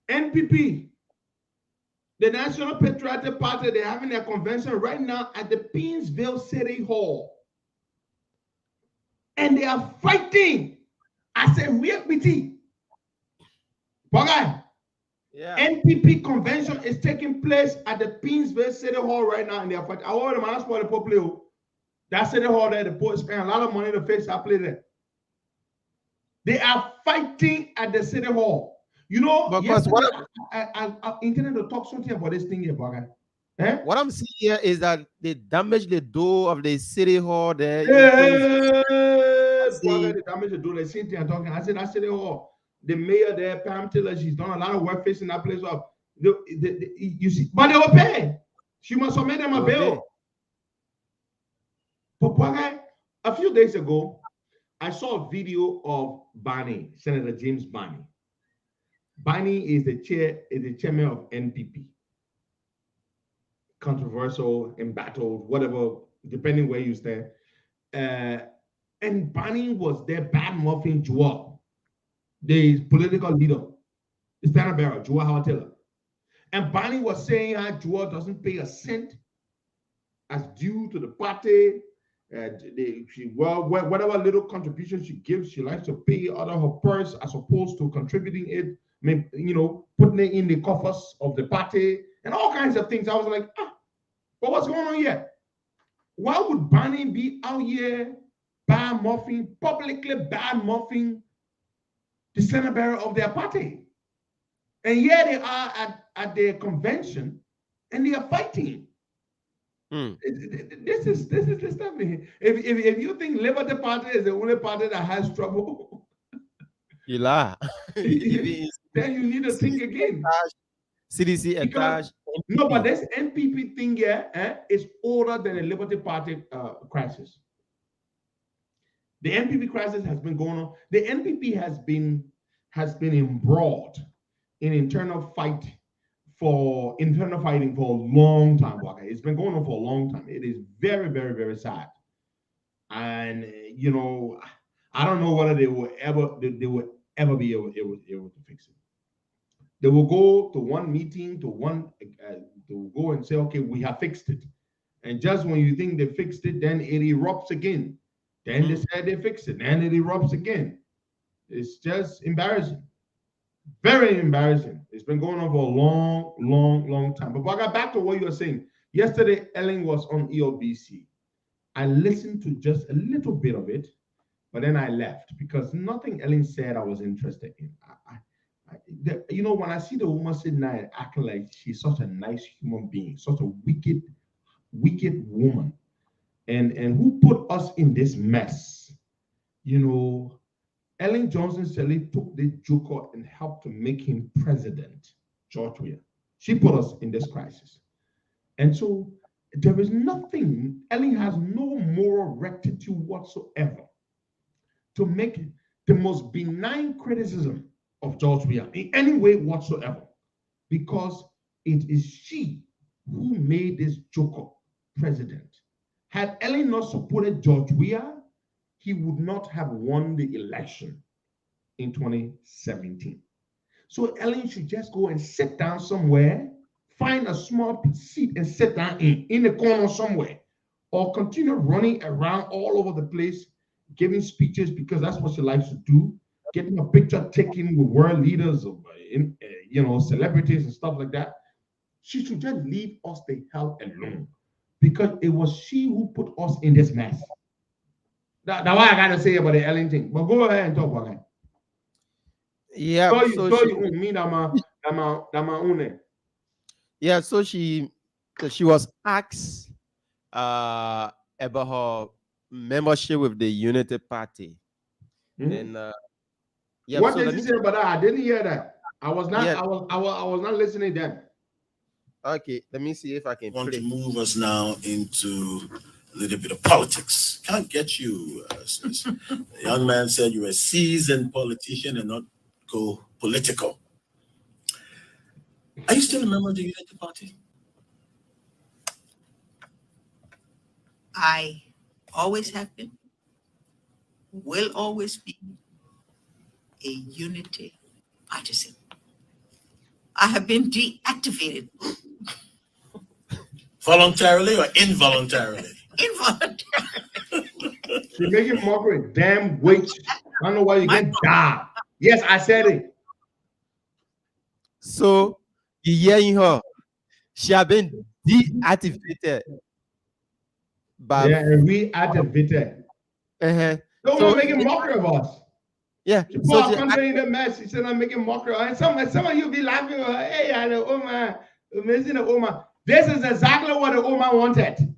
Speaker 11: NPP, the National Patriotic Party, they're having their convention right now at the Painesville City Hall. And they are fighting. I said, reality. Bogey,
Speaker 12: Yeah.
Speaker 11: NPP convention is taking place at the Painesville City Hall right now, and they are fighting. I want to ask for the popular. That City Hall there, the poor spend a lot of money to fix that place there. They are fighting at the City Hall. You know,
Speaker 12: Because
Speaker 11: yesterday I intended to talk something about this thing here, Bogey.
Speaker 12: what I'm seeing here is that they damaged the door of the city hall there.
Speaker 11: Brother, the damage to do the same thing I'm talking. I said, City Hall. The mayor there, Pam Taylor, she's done a lot of work fixing that place up. You see, but they will pay. She must have made them a bill. But Bogey, a few days ago, I saw a video of Barney, Senator James Barney. Barney is the chairman of NPP. Controversial, embattled, whatever, depending where you stand. And Barney was their bad muffin Joel, the political leader, the standard bearer, Joel Howard Taylor. And Barney was saying how Joel doesn't pay a cent as due to the party. Whatever little contribution she gives, she likes to pay out of her purse as opposed to contributing it, putting it in the coffers of the party and all kinds of things. I was like, but what's going on here? Why would Barney be out here publicly bad muffing the center bearer of their party? And here they are at their convention and they are fighting. This is the stuff. If you think Liberty Party is the only party that has trouble,
Speaker 12: you lie.
Speaker 11: Then you need to think again.
Speaker 12: CDC attached.
Speaker 11: No, but this NPP thing here is older than the Liberty Party crisis. The NPP crisis has been going on. The NPP has been embroiled in internal fighting for a long time. Okay? It's been going on for a long time. It is very, very, very sad. And I don't know whether they will ever be able to fix it. They will go to one meeting, they will go and say, okay, we have fixed it. And just when you think they fixed it, then it erupts again. Then they said they fixed it, then it erupts again. It's just embarrassing. Very embarrassing. It's been going on for a long, long, long time. But I got back to what you were saying. Yesterday, Ellen was on EOBC. I listened to just a little bit of it, but then I left because nothing Ellen said I was interested in. When I see the woman sitting there and acting like she's such a nice human being, such a wicked woman, and who put us in this mess? Ellen Johnson Sirleaf took this joker and helped to make him president, George Weah. She put us in this crisis. And so there is nothing, Ellen has no moral rectitude whatsoever to make the most benign criticism of George Weah in any way whatsoever, because it is she who made this joker president. Had Ellen not supported George Weah, he would not have won the election in 2017. So Ellen should just go and sit down somewhere, find a small seat and sit down in the corner somewhere, or continue running around all over the place, giving speeches because that's what she likes to do, getting a picture taken with world leaders, celebrities and stuff like that. She should just leave us the hell alone because it was she who put us in this mess. That's what I gotta say about the Ellen thing. But go ahead and talk about it.
Speaker 12: Yeah. So she was asked about her membership with the Unity Party. And
Speaker 11: what did you say about that? I didn't hear that. I was not. I was not listening then.
Speaker 12: Okay, let me see if I can
Speaker 13: want
Speaker 12: play.
Speaker 13: to move us now into a little bit of politics. Can't get you. Sis. The young man said you're a seasoned politician and not go political. Are you still a member of the United Party?
Speaker 14: I always have been, will always be a unity partisan. I have been deactivated.
Speaker 13: Voluntarily or involuntarily?
Speaker 14: Involuntarily.
Speaker 11: You're making mockery, damn witch. I don't know why you get die. Yes, I said it.
Speaker 12: So you hearing her? She have been deactivated.
Speaker 11: Yeah, and reactivated.
Speaker 12: Uh-huh.
Speaker 11: Don't
Speaker 12: So
Speaker 11: want making mockery of us.
Speaker 12: Yeah.
Speaker 11: She
Speaker 12: So
Speaker 11: Paul country in the mess. She said I'm making mockery. And some of you be laughing. Hey, I know, oh man, amazing, oh man. This is exactly what the Oma wanted.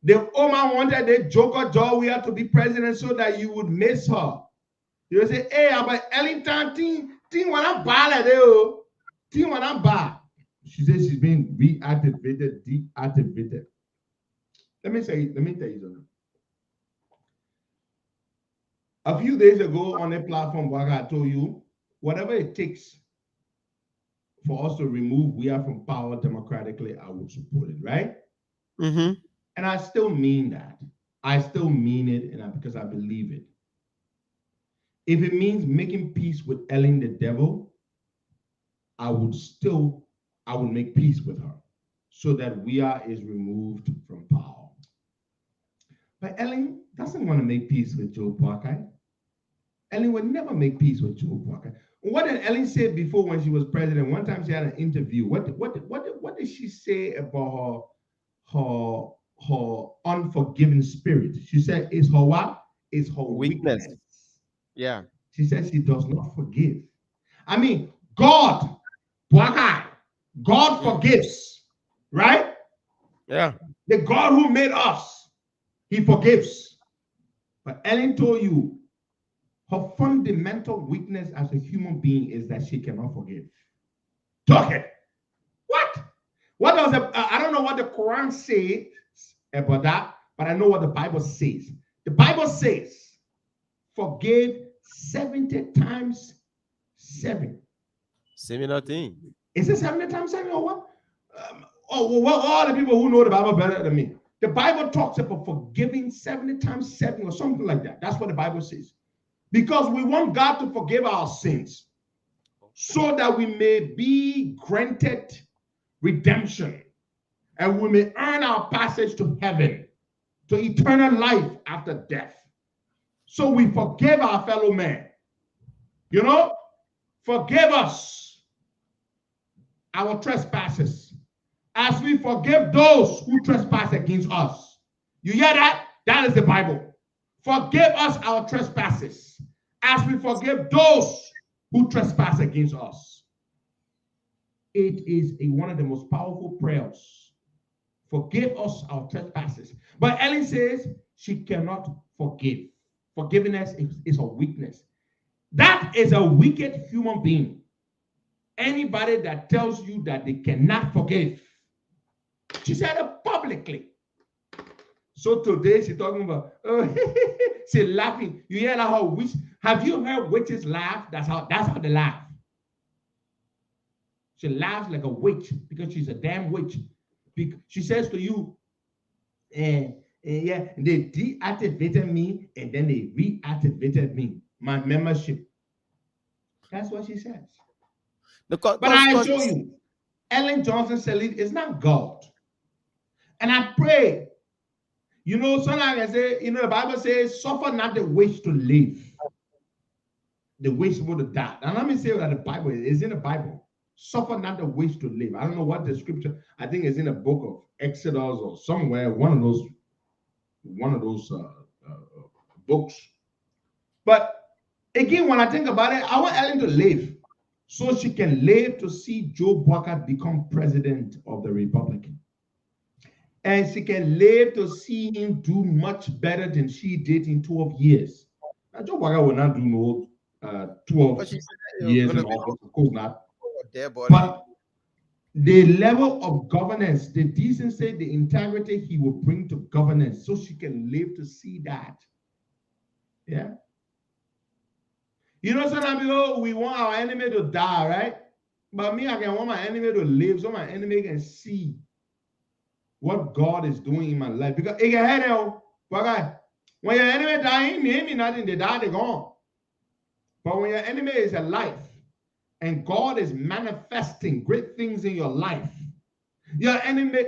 Speaker 11: The Oma wanted the Joker Jowier to be president so that you would miss her. You would say, hey, but Ellington, team when I'm bad, team when I'm bad. She says she's being reactivated, deactivated. Let me tell you something. A few days ago on a platform, I told you, whatever it takes for us to remove we are from power democratically, I would support it, right?
Speaker 12: Mm-hmm.
Speaker 11: And I still mean that. I still mean it, and because I believe it. If it means making peace with Ellen the devil, I would make peace with her so that we are is removed from power. But Ellen doesn't want to make peace with Joe Parker. Ellen would never make peace with Joe Parker. What did Ellen say before when she was president? One time she had an interview. What did she say about her unforgiving spirit? She said, "It's her what? It's her weakness."
Speaker 12: Yeah.
Speaker 11: She said she does not forgive. I mean, God, God forgives, right?
Speaker 12: Yeah.
Speaker 11: The God who made us, He forgives. But Ellen told you, her fundamental weakness as a human being is that she cannot forgive. Talk it. What? What does I don't know what the Quran says about that, but I know what the Bible says. The Bible says, forgive 70 times 7.
Speaker 12: Similar thing.
Speaker 11: Is it 70 times 7 or what? All the people who know the Bible better than me. The Bible talks about forgiving 70 times 7 or something like that. That's what the Bible says. Because we want God to forgive our sins so that we may be granted redemption and we may earn our passage to heaven, to eternal life after death. So we forgive our fellow man. You know, forgive us our trespasses as we forgive those who trespass against us. You hear that? That is the Bible. Forgive us our trespasses as we forgive those who trespass against us. It is one of the most powerful prayers. Forgive us our trespasses. But Ellen says she cannot forgive. Forgiveness is a weakness. That is a wicked human being. Anybody that tells you that they cannot forgive. She said it publicly. So today she's talking about, she's laughing. You hear how witch? Have you heard witches laugh? That's how they laugh. She laughs like a witch because she's a damn witch. She says to you, yeah, they deactivated me and then they reactivated me, my membership. That's what she says. But I assure you, Ellen Johnson Sirleaf is not God. And I pray, you know, sometimes I say, the Bible says, suffer not the wish to live, the wish to die. And let me say that the Bible is in the Bible. Suffer not the wish to live. I don't know what the scripture, I think it's in the book of Exodus or somewhere, one of those books. But again, when I think about it, I want Ellen to live so she can live to see Joe Biden become president of the Republican. And she can live to see him do much better than she did in 12 years. Now, Joe Biden will not do no 12 years in office, of course not. the level of governance, the decency, the integrity he will bring to governance so she can live to see that. Yeah. You know, sometimes we want our enemy to die, right? But me, I can want my enemy to live so my enemy can see what God is doing in my life. Because it can happen, when your enemy dying, maybe nothing, they die, they're gone. But when your enemy is alive and God is manifesting great things in your life, your enemy,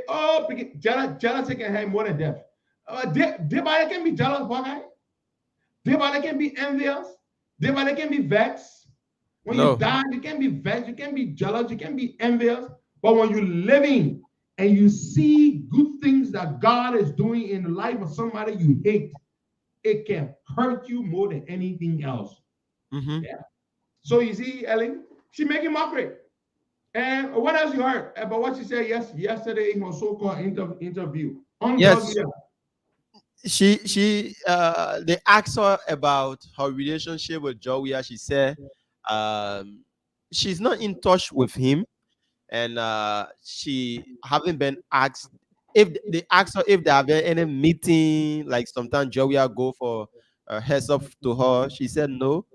Speaker 11: jealousy can have more than death. Everybody can be jealous, everybody can be envious, everybody can be vexed. When you die, you can be vexed, you can be jealous, you can be envious. But when you're living and you see good things that God is doing in the life of somebody you hate, it can hurt you more than anything else. Yeah. So you see, Ellen, she making mockery. And what else you heard about what she said yesterday in her so-called interview?
Speaker 12: Yes, they asked her about her relationship with Joey. She said she's not in touch with him, and she haven't been asked if they asked her if there have been any meeting. Like sometimes Joey go for heads up to her. She said no.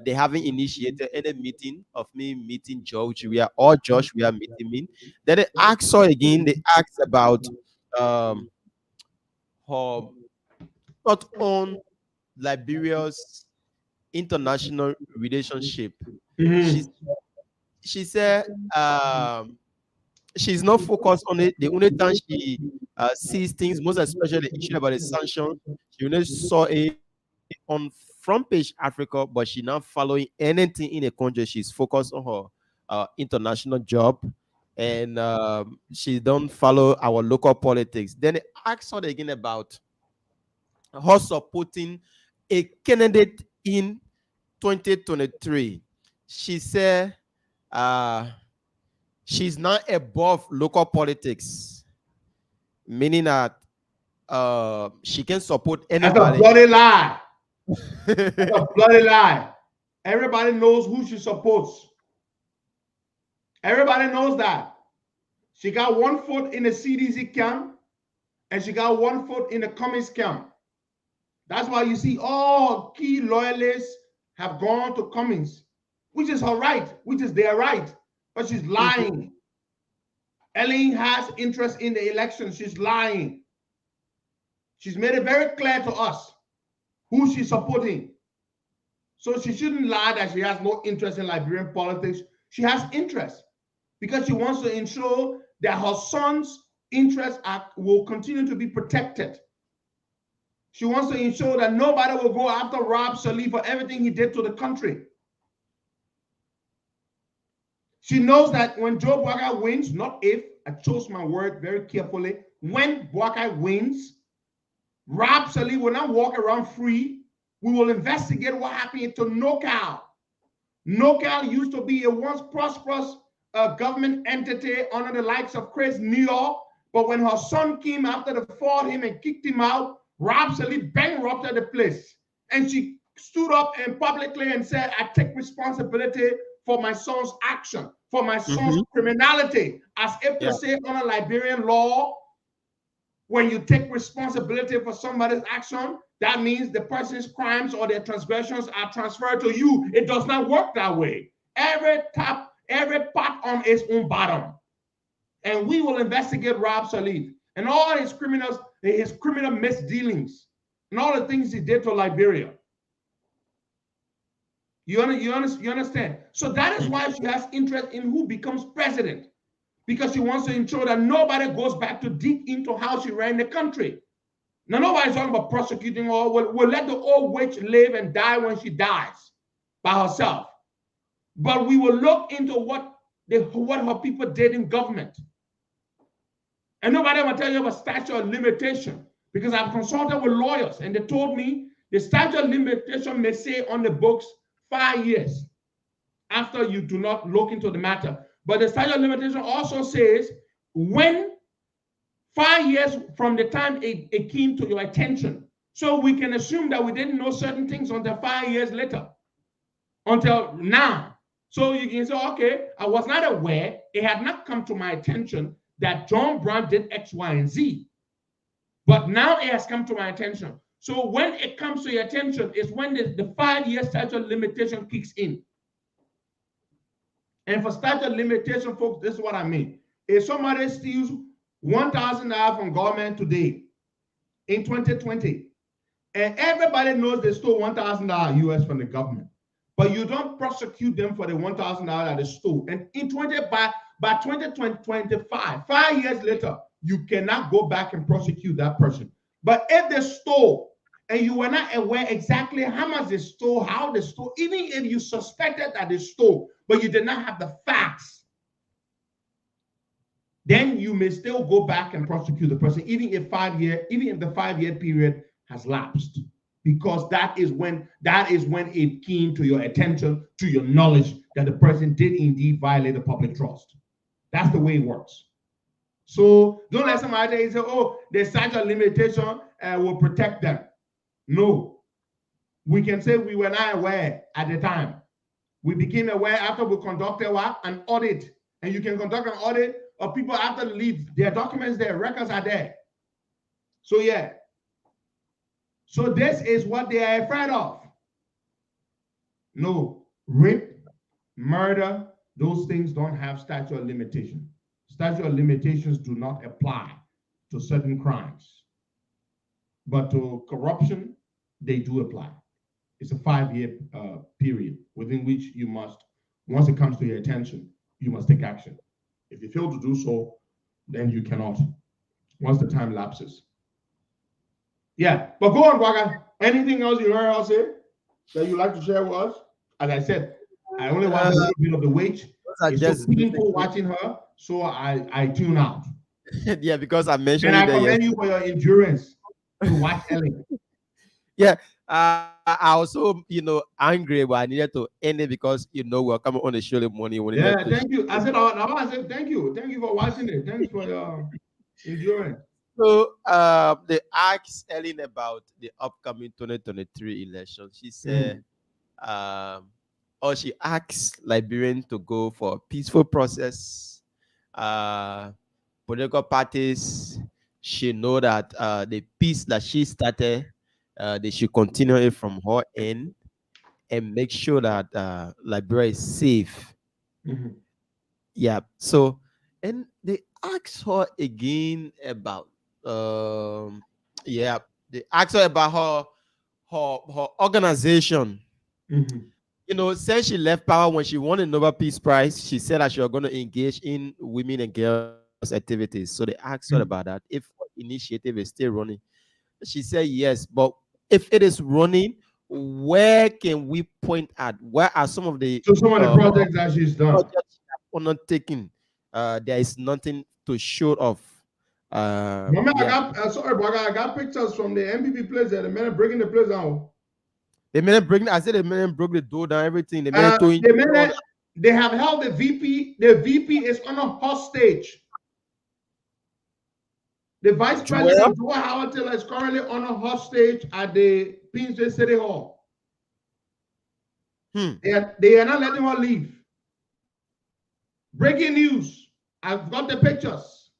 Speaker 12: They haven't initiated any meeting of me meeting Joey or Josh. We are meeting me. Then they asked her again. They asked about her not on Liberia's international relationship. She said she's not focused on it. The only time she sees things, most especially the issue about the sanction, she only saw it on front page Africa, but she's not following anything in the country. She's focused on her international job, and she don't follow our local politics. Then they asked her again about her supporting a candidate in 2023. She said she's not above local politics, meaning that she can support anybody.
Speaker 11: That's a bloody lie. That's a bloody lie. Everybody knows who she supports. Everybody knows that. She got 1 foot in the CDC camp and she got 1 foot in the Cummings camp. That's why you see all key loyalists have gone to Cummings, which is her right, which is their right. But she's lying. Ellen has interest in the election. She's lying. She's made it very clear to us who she's supporting. So she shouldn't lie that she has no interest in Liberian politics. She has interest because she wants to ensure that her son's interests will continue to be protected. She wants to ensure that nobody will go after Rob Salih for everything he did to the country. She knows that when Joe Boakai wins, not if, I chose my word very carefully, when Boakai wins, Rob Salih will not walk around free. We will investigate what happened to NOCAL. NOCAL used to be a once prosperous government entity under the likes of Chris New York, but when her son came after they fought him and kicked him out, Rob Salih bankrupted the place. And she stood up and publicly and said, I take responsibility for my son's action, for my son's criminality, as if to say under Liberian law, when you take responsibility for somebody's action, that means the person's crimes or their transgressions are transferred to you. It does not work that way. Every pot on its own bottom. And we will investigate Rob Salih and all his criminal misdealings and all the things he did to Liberia. You understand? So that is why she has interest in who becomes president, because she wants to ensure that nobody goes back to dig into how she ran the country. Now, nobody's talking about prosecuting her. We'll let the old witch live and die when she dies by herself. But we will look into what her people did in government. And nobody will tell you about statute of limitation, because I've consulted with lawyers and they told me the statute of limitation may say on the books 5 years after you do not look into the matter. But the statute of limitation also says when 5 years from the time it came to your attention. So we can assume that we didn't know certain things until 5 years later, until now. So you can say, okay, I was not aware, it had not come to my attention that John Brown did X, Y, and Z. But now it has come to my attention. So when it comes to your attention, is when the 5-year statute of limitation kicks in. And for statute of limitation, folks, this is what I mean. If somebody steals $1,000 from government today, in 2020, and everybody knows they stole $1,000 US from the government, but you don't prosecute them for the $1,000 that they stole. And by 2025, 5 years later, you cannot go back and prosecute that person. But if they stole and you were not aware exactly how much they stole, how they stole, even if you suspected that they stole, but you did not have the facts, then you may still go back and prosecute the person, even if the 5-year period has lapsed, because that is when it came to your attention, to your knowledge that the person did indeed violate the public trust. That's the way it works. So don't let somebody say, oh, the statute of limitation will protect them. No. We can say we were not aware at the time. We became aware after we conducted an audit. And you can conduct an audit of people after they leave. Their documents, their records are there. So yeah. So this is what they are afraid of. No, rape, murder, those things don't have statute of limitation. Statute of limitations do not apply to certain crimes. But to corruption, they do apply. It's a 5-year period within which you must, once it comes to your attention, you must take action. If you fail to do so, then you cannot, once the time lapses. Yeah, but go on, Braga. Anything else you heard us say that you'd like to share with us? As I said, I only watch a little bit of the wage. It's so painful watching her, so I tune out.
Speaker 12: Yeah, because I mentioned
Speaker 11: and I commend you for your endurance to watch Ellen.
Speaker 12: Yeah, I also, angry, but I needed to end it because, we're coming on the show the morning.
Speaker 11: Yeah, thank you. I said thank you. Thank you for watching it. Thanks for your endurance.
Speaker 12: So they asked Ellen about the upcoming 2023 election. She said, or she asked Liberians to go for a peaceful process. Political parties should know that the peace that she started, they should continue it from her end and make sure that Liberia is safe. Yeah. So, and they asked her again about, they asked her about her organization. Since she left power when she won the Nobel Peace Prize, she said that she was going to engage in women and girls activities. So they asked her about that. If initiative is still running, she said yes. But if it is running, where can we point at? Where are some of the
Speaker 11: projects that she's done?
Speaker 12: Undertaking. There is nothing to show off.
Speaker 11: Remember, I got pictures from the MPP place there. The men are breaking the place down.
Speaker 12: The men broke the door down, everything. They
Speaker 11: have held the VP. The VP is on a hostage. The Vice President, Joe Howard Taylor, is currently on a hostage at the Queensway City Hall. They are not letting her leave. Breaking news. I've got the pictures.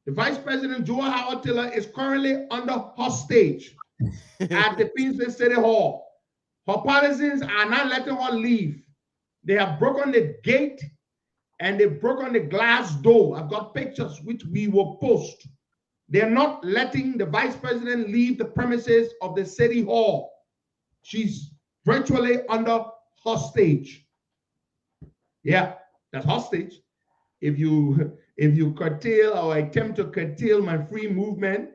Speaker 11: The Vice President, Joe Howard Taylor, is currently under hostage at the Queensway City Hall. Her partisans are not letting her leave. They have broken the gate and they've broken the glass door. I've got pictures which we will post. They're not letting the Vice President leave the premises of the City Hall. She's virtually under hostage. Yeah, that's hostage. If you curtail or attempt to curtail my free movement,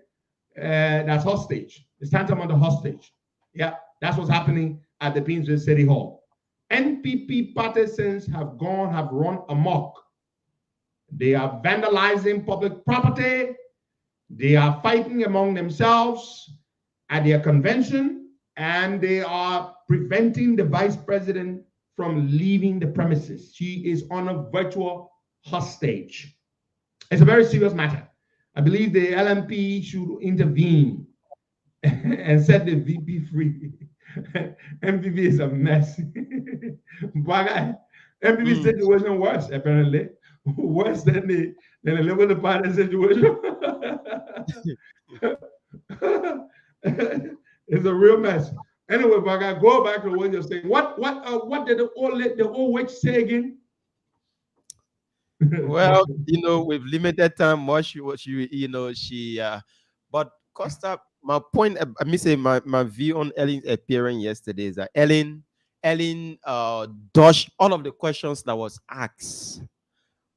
Speaker 11: that's hostage. It's tantamount to hostage. Yeah, that's what's happening at the Queensway City Hall. NPP partisans have run amok. They are vandalizing public property. They are fighting among themselves at their convention, and they are preventing the Vice President from leaving the premises. She is on a virtual hostage. It's a very serious matter. I believe the LMP should intervene and set the VP free. MPP is a mess. But MPP situation worse, apparently. Worse than the Liberal Party situation. It's a real mess. Anyway, but I go back to what you're saying. What did the old witch say again?
Speaker 12: Well, with limited time, but Costa, my point, I mean, say my view on Ellen's appearance yesterday is that Ellen dodged all of the questions that was asked.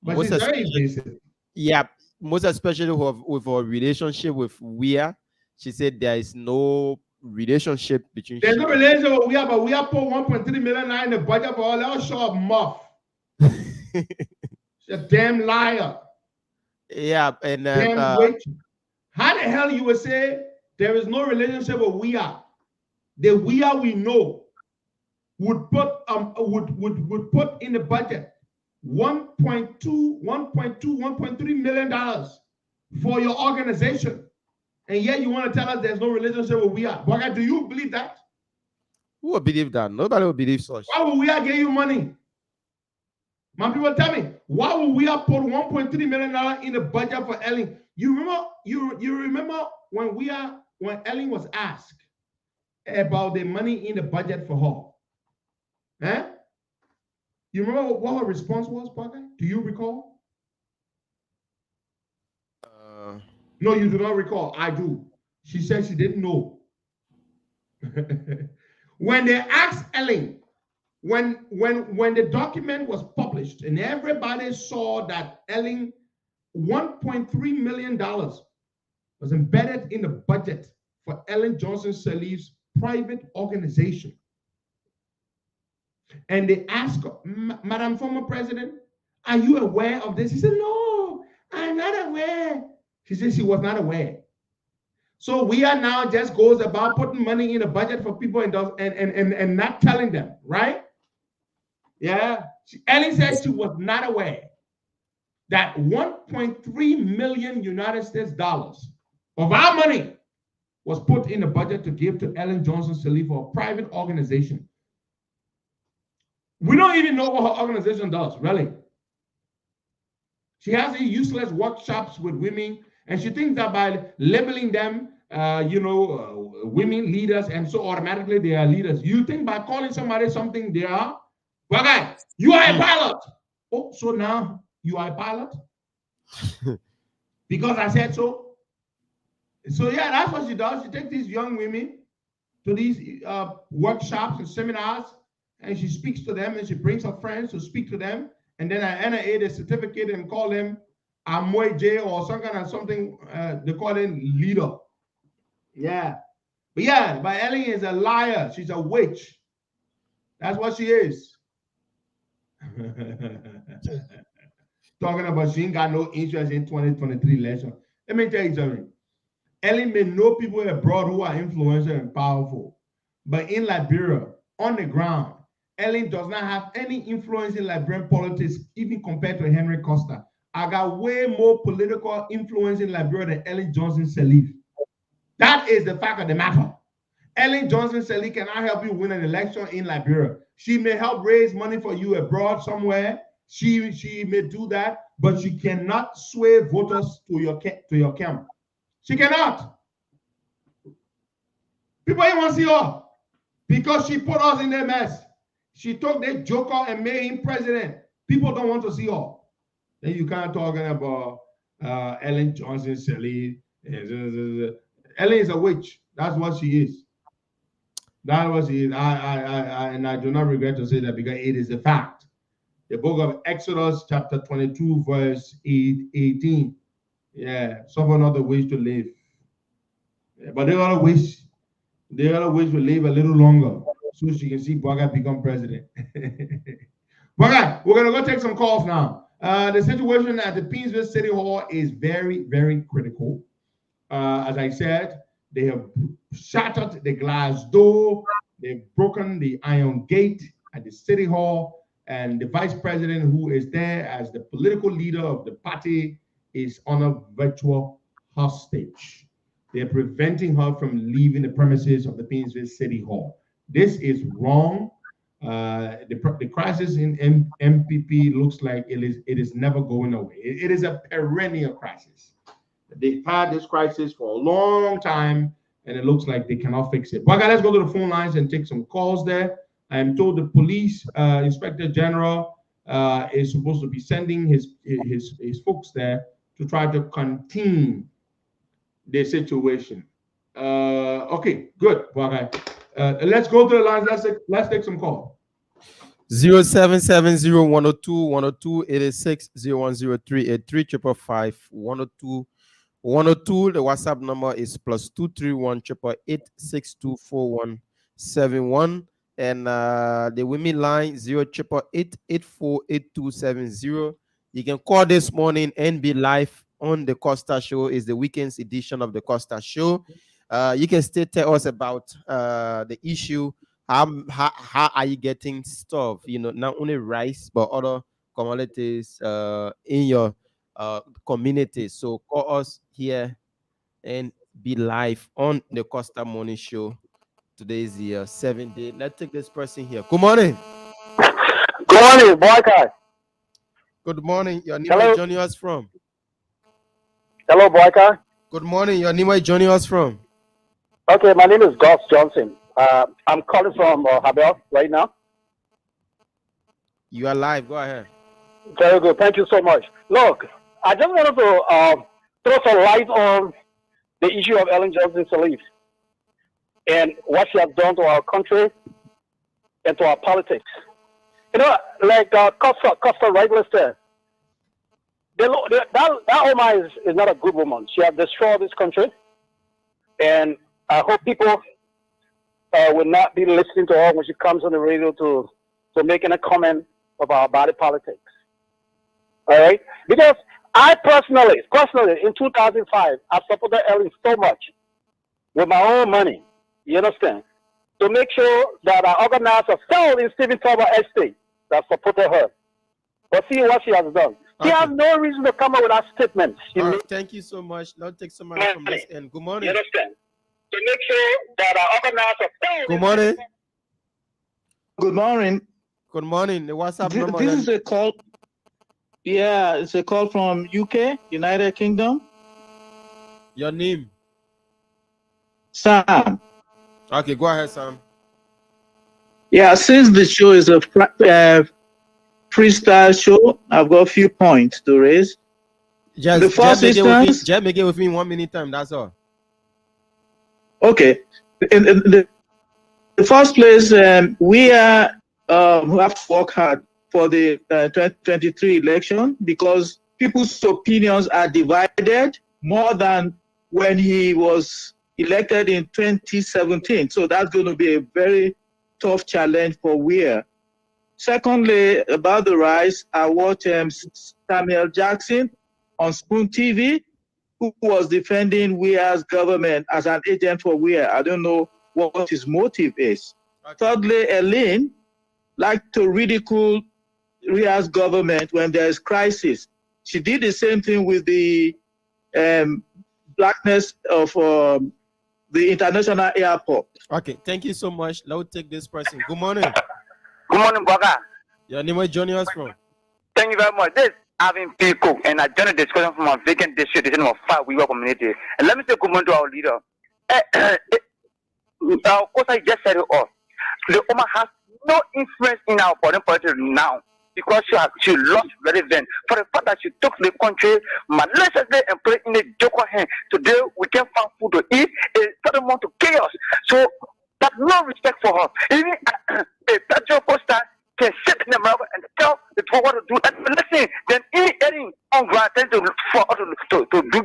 Speaker 11: But she's very evasive.
Speaker 12: Yeah, most especially with her relationship with Weah. She said there is no relationship between.
Speaker 11: There's no relationship with Weah, but Weah put 1.3 million in the budget for all that show up muff. She's a damn liar.
Speaker 12: Yeah, and
Speaker 11: damn witch. How the hell you would say there is no relationship with Weah? The Weah we know would put put in the budget 1.3 million dollars for your organization, and yet you want to tell us there's no relationship with Weah? Boga, do you believe that?
Speaker 12: Who will believe that? Nobody will believe such.
Speaker 11: Why would Weah give you money? My people, tell me, why would Weah put 1.3 million dollars in the budget for Ellen? You remember when Ellen was asked about the money in the budget for her? Huh? You remember what her response was, Parker? Do you recall? No, you do not recall. I do. She said she didn't know. When they asked Ellen, when the document was published and everybody saw that Ellen, $1.3 million was embedded in the budget for Ellen Johnson Sirleaf's private organization. And they asked, Madam Former President, are you aware of this? She said, no, I'm not aware. She said she was not aware. So Weah now just goes about putting money in the budget for people and not telling them, right? Yeah. Ellen said she was not aware that 1.3 million United States dollars of our money was put in the budget to give to Ellen Johnson Sirleaf for a private organization. We don't even know what her organization does, really. She has these useless workshops with women, and she thinks that by labeling them, women leaders, and so automatically they are leaders. You think by calling somebody something they are? Well, guys, you are a pilot. Oh, so now you are a pilot? Because I said so. So yeah, that's what she does. She takes these young women to these workshops and seminars, and she speaks to them, and she brings her friends to speak to them, and then I enter a certificate and call them Amoy J or some kind of something. They call them leader. Yeah, but Ellen is a liar. She's a witch. That's what she is. Talking about she ain't got no interest in 2023 election. Let me tell you something. Ellen may know people abroad who are influential and powerful, but in Liberia, on the ground, Ellen does not have any influence in Liberian politics, even compared to Henry Costa. I got way more political influence in Liberia than Ellen Johnson Sirleaf. That is the fact of the matter. Ellen Johnson Sirleaf cannot help you win an election in Liberia. She may help raise money for you abroad somewhere. She may do that, but she cannot sway voters to your camp. She cannot. People ain't want to see her because she put us in their mess. She took that joker and made him president. People don't want to see her. Then you can't talking about Ellen Johnson Sirleaf. Ellen is a witch. That's what she is. That's what she is. And I do not regret to say that because it is a fact. The book of Exodus, chapter 22, verse 18. Yeah, suffer not the wish to live. Yeah, but they all wish to live a little longer so she can see Boga become president. Boga, we're gonna go take some calls now. The situation at the Painesville City Hall is very, very critical. As I said, they have shattered the glass door, they've broken the iron gate at the City Hall, and the vice president, who is there as the political leader of the party, is on a virtual hostage. They're preventing her from leaving the premises of the Painesville City Hall. This is wrong. The crisis in MPP looks like it is never going away. It is a perennial crisis. They've had this crisis for a long time, and it looks like they cannot fix it. But guys, let's go to the phone lines and take some calls there. I am told the police inspector general is supposed to be sending his folks there to try to contain the situation. Okay, good. Okay. Let's go to the lines. Let's take some call.
Speaker 12: 0770102-102-86-0103-83-555-102. 102. The WhatsApp number is +231-888-624171. And the women line 08888848270. You can call this morning and be live on the Costa Show. Is the weekend's edition of the Costa Show. You can still tell us about the issue. How are you getting stuff? You know, not only rice but other commodities in your community. So call us here and be live on the Costa Morning Show. Today is the 7th day. Let's take this person here. Good morning.
Speaker 15: Good morning, Boyka.
Speaker 12: Good morning. Your name is joining us from?
Speaker 15: Hello, Boyka.
Speaker 12: Good morning. Your name is joining us from?
Speaker 15: Okay, my name is Gus Johnson. I'm calling from Habel right now.
Speaker 12: You are live. Go ahead.
Speaker 15: Very good. Thank you so much. Look, I just wanted to throw some light on the issue of Ellen Johnson Sirleaf and what she has done to our country and to our politics. You know, like Costa rightly said, that woman is not a good woman. She has destroyed this country, and I hope people will not be listening to her when she comes on the radio to making a comment about body politics. All right? Because I personally, in 2005, I supported Ellen so much with my own money, you understand, to make sure that I organized a sale in Stephen Tower Estate that supported her. But see what she has done. She has no reason to come up with that statement.
Speaker 12: Thank you so much. Now take some money from this end. Good morning.
Speaker 15: You understand? To make sure that I organize a sale.
Speaker 12: Good morning.
Speaker 16: Good morning.
Speaker 12: Good morning. The WhatsApp number.
Speaker 16: This is a call. Yeah, it's a call from UK, United Kingdom.
Speaker 12: Your name?
Speaker 16: Sam.
Speaker 12: Okay, go ahead, Sam.
Speaker 16: Yeah, since the show is a freestyle show, I've got a few points to raise.
Speaker 12: Just make it with me 1 minute time. That's all.
Speaker 16: Okay. In the first place, we have to work hard for the 2023 election because people's opinions are divided more than when he was elected in 2017. So that's going to be a very tough challenge for Weir. Secondly, about the rise, I watched Samuel Jackson on Spoon TV, who was defending Weir's government as an agent for Weir. I don't know what his motive is. Okay. Thirdly, Elaine liked to ridicule Weir's government when there is crisis. She did the same thing with the blackness of the international airport.
Speaker 12: Okay, thank you so much. Let's take this person. Good morning.
Speaker 15: Good morning, Boga.
Speaker 12: Your name is joining us from?
Speaker 15: Thank you very much. This is Avin P. Cook, and I joined the discussion from a vacant district of 5 Weaver community. And let me say good morning to our leader. Of course, I just said it all. The woman has no influence in our foreign politics now because she lost relevance for the fact that she took the country maliciously and put it in a joker hand. Today, we can't find food to eat. It's furthermore to chaos. So, there's no respect for her. Even a Pedro Costa can sit in America and tell the people what to do. And listen, then any ungranted to do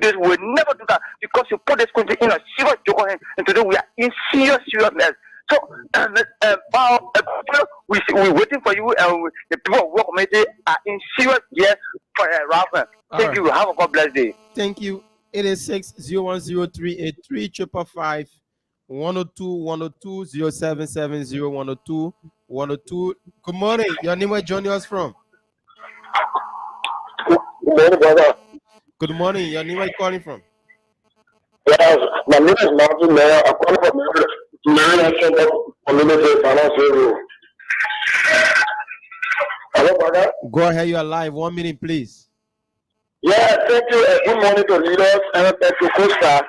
Speaker 15: this, we will never do that because you put this country in a serious joker hand. And today, we are in serious mess. So, we're waiting for you, and the people of work committee are in serious yes for a rapper. Thank you. Have a God bless day.
Speaker 12: Thank you. 886-010-383-555 102-102-0770-102-102. Good morning. Your name is joining us from?
Speaker 15: Good morning, brother.
Speaker 12: Good morning. Your name is calling from?
Speaker 15: Yes, my name is Martin Mayor. I'm calling from Community Finance Review.
Speaker 17: Hello, brother.
Speaker 12: Go ahead, you are live. 1 minute, please.
Speaker 17: Yeah, thank you. Good morning to leaders and to Costa.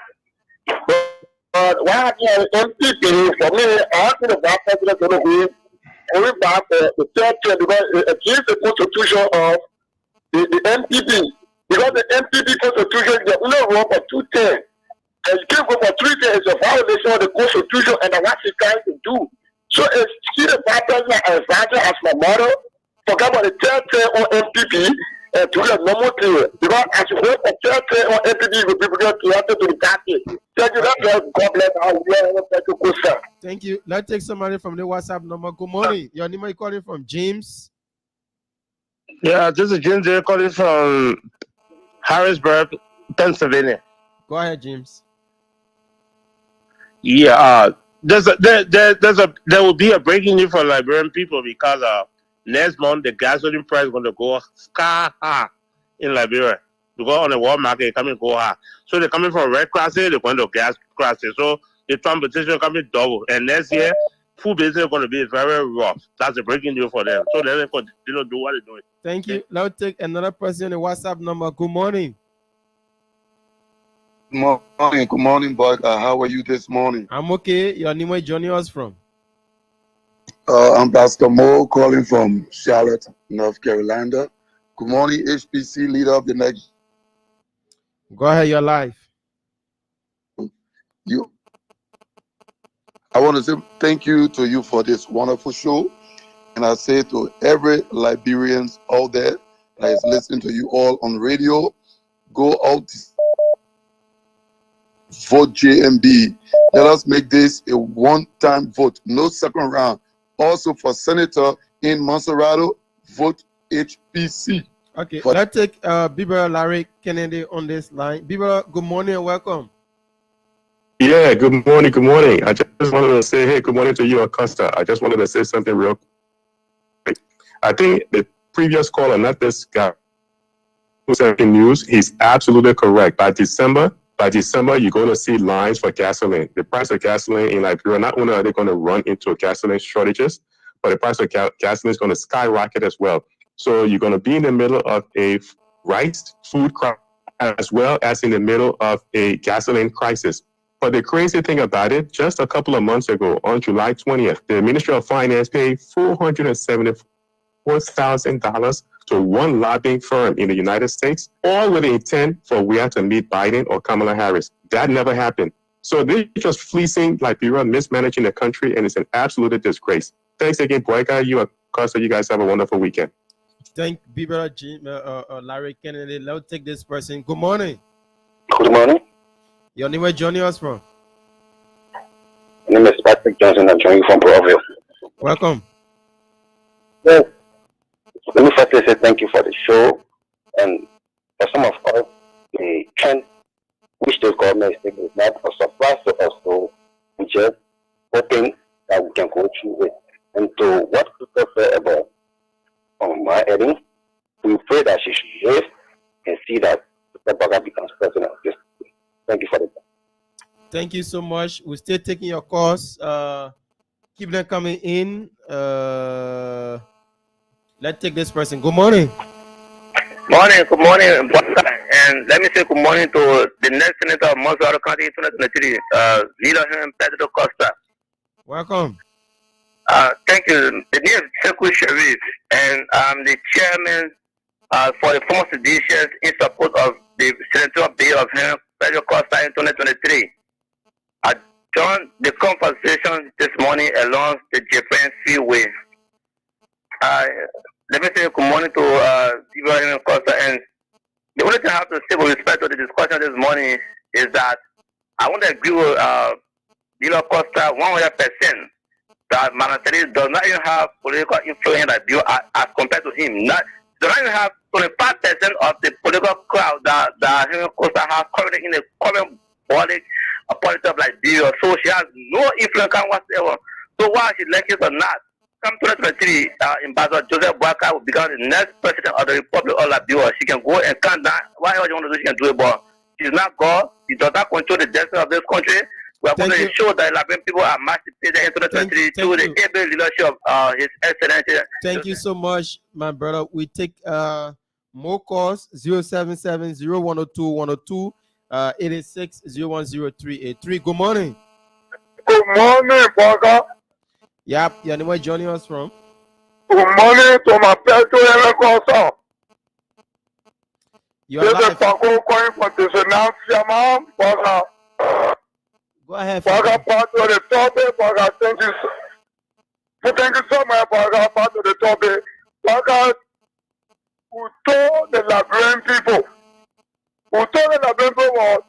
Speaker 17: But what happened MPP for me, I have to the back president of the week, only back the third term because it against the constitution of the MPP. Because the MPP constitution, they only run for 2 terms. And you can't go for 3 terms. It's a violation of the constitution and what he's trying to do. So it's still the vice president as advisor as my mother. Forget about the third term on MPP. To the normal clear because as you work for third on MPP, will be connected to the party. Thank you. God bless our
Speaker 12: Thank you. Let's take somebody from the WhatsApp number. Good morning. Your name is calling from James.
Speaker 18: Yeah, this is James here calling from Harrisburg, Pennsylvania.
Speaker 12: Go ahead, James.
Speaker 18: Yeah, there will be a breaking news for Liberian people because next month the gasoline price is going to go sky high in Liberia. Because on the world market, it's coming to go high. So they're coming from red crisis, they're going to gas crisis. So the competition is coming double. And next year, food business is going to be very rough. That's a breaking news for them. So they're going to do what they're doing.
Speaker 12: Thank you. Let's take another person on the WhatsApp number. Good morning.
Speaker 19: Good morning, Bud. How are you this morning?
Speaker 12: I'm okay. Your name is joining us from?
Speaker 19: I'm Pastor Mo calling from Charlotte, North Carolina. Good morning, HPC leader of the next.
Speaker 12: Go ahead, you're live.
Speaker 19: I want to say thank you to you for this wonderful show. And I say to every Liberian out there that is listening to you all on radio, go out, vote JMB. Let us make this a one-time vote, no second round. Also for Senator in Monserrato, vote HPC.
Speaker 12: Okay, let's take Bibera Larry Kennedy on this line. Bibera, good morning and welcome.
Speaker 20: Yeah, good morning, good morning. I just wanted to say, hey, good morning to you, Costa. I just wanted to say something real quick. I think the previous caller, not this guy, who said in news, he's absolutely correct. By December, you're going to see lines for gasoline. The price of gasoline in Liberia, not only are they going to run into gasoline shortages, but the price of gasoline is going to skyrocket as well. So you're going to be in the middle of a rice food crisis as well as in the middle of a gasoline crisis. But the crazy thing about it, just a couple of months ago, on July 20th, the Ministry of Finance paid $474,000 to one lobbying firm in the United States, all with the intent for we have to meet Biden or Kamala Harris. That never happened. So they're just fleecing Liberia, mismanaging the country, and it's an absolute disgrace. Thanks again, Boyka. You are Costa. You guys have a wonderful weekend.
Speaker 12: Thank Bibera Larry Kennedy. Let's take this person. Good morning.
Speaker 17: Good morning.
Speaker 12: Your name is joining us from?
Speaker 17: My name is Patrick Johnson. I'm joining from Provo.
Speaker 12: Welcome.
Speaker 17: Yes. Let me first say thank you for the show. And for some of us, the trend which the government is taking is not a surprise to us. So we just hoping that we can go through it. And to what people say about my heading, we pray that she should live and see that the Baga becomes president. Thank you for the time.
Speaker 12: Thank you so much. We're still taking your calls. Keep them coming in. Let's take this person. Good morning.
Speaker 21: Good morning, and let me say good morning to the next senator of Monserrato County in 2023, leader Pedro Costa.
Speaker 12: Welcome.
Speaker 21: Thank you. The name is Sekou Sharif, and I'm the chairman for the former seditions in support of the senatorial bill of Pedro Costa in 2023. I joined the conversation this morning along the Japan Freeway. Let me say good morning to Ibrahim Costa, and the only thing I have to say with respect to the discussion this morning is that I want to agree with Dilo Costa 100% that Manatari does not even have political influence in that bill as compared to him. Does not even have 25% of the political crowd that Henry Costa has currently in the current body of politics of Liberia. So she has no influence whatsoever. So why she likes it or not, come 2023, Ambassador Joseph Boakai will become the next president of the Republic of Liberia. She can go and count down whatever she wants to do, she can do it, but she's not God. She does not control the destiny of this country. We are going to ensure that Liberian people are emancipated in 2023 through the able leadership of His Excellency.
Speaker 12: Thank you so much, my brother. We take more calls 077-0102-102, 86-010-383. Good morning.
Speaker 17: Good morning, Baba.
Speaker 12: Yep, your name is joining us from?
Speaker 17: Good morning to my fellow Costa.
Speaker 12: You are live.
Speaker 17: Paco calling for this announcement, Baba.
Speaker 12: Go ahead.
Speaker 17: Baba, part of the topic, Baba. Thank you so much, Baba. Part of the topic, Baba. Who told the Liberian people? Who told the Liberian people was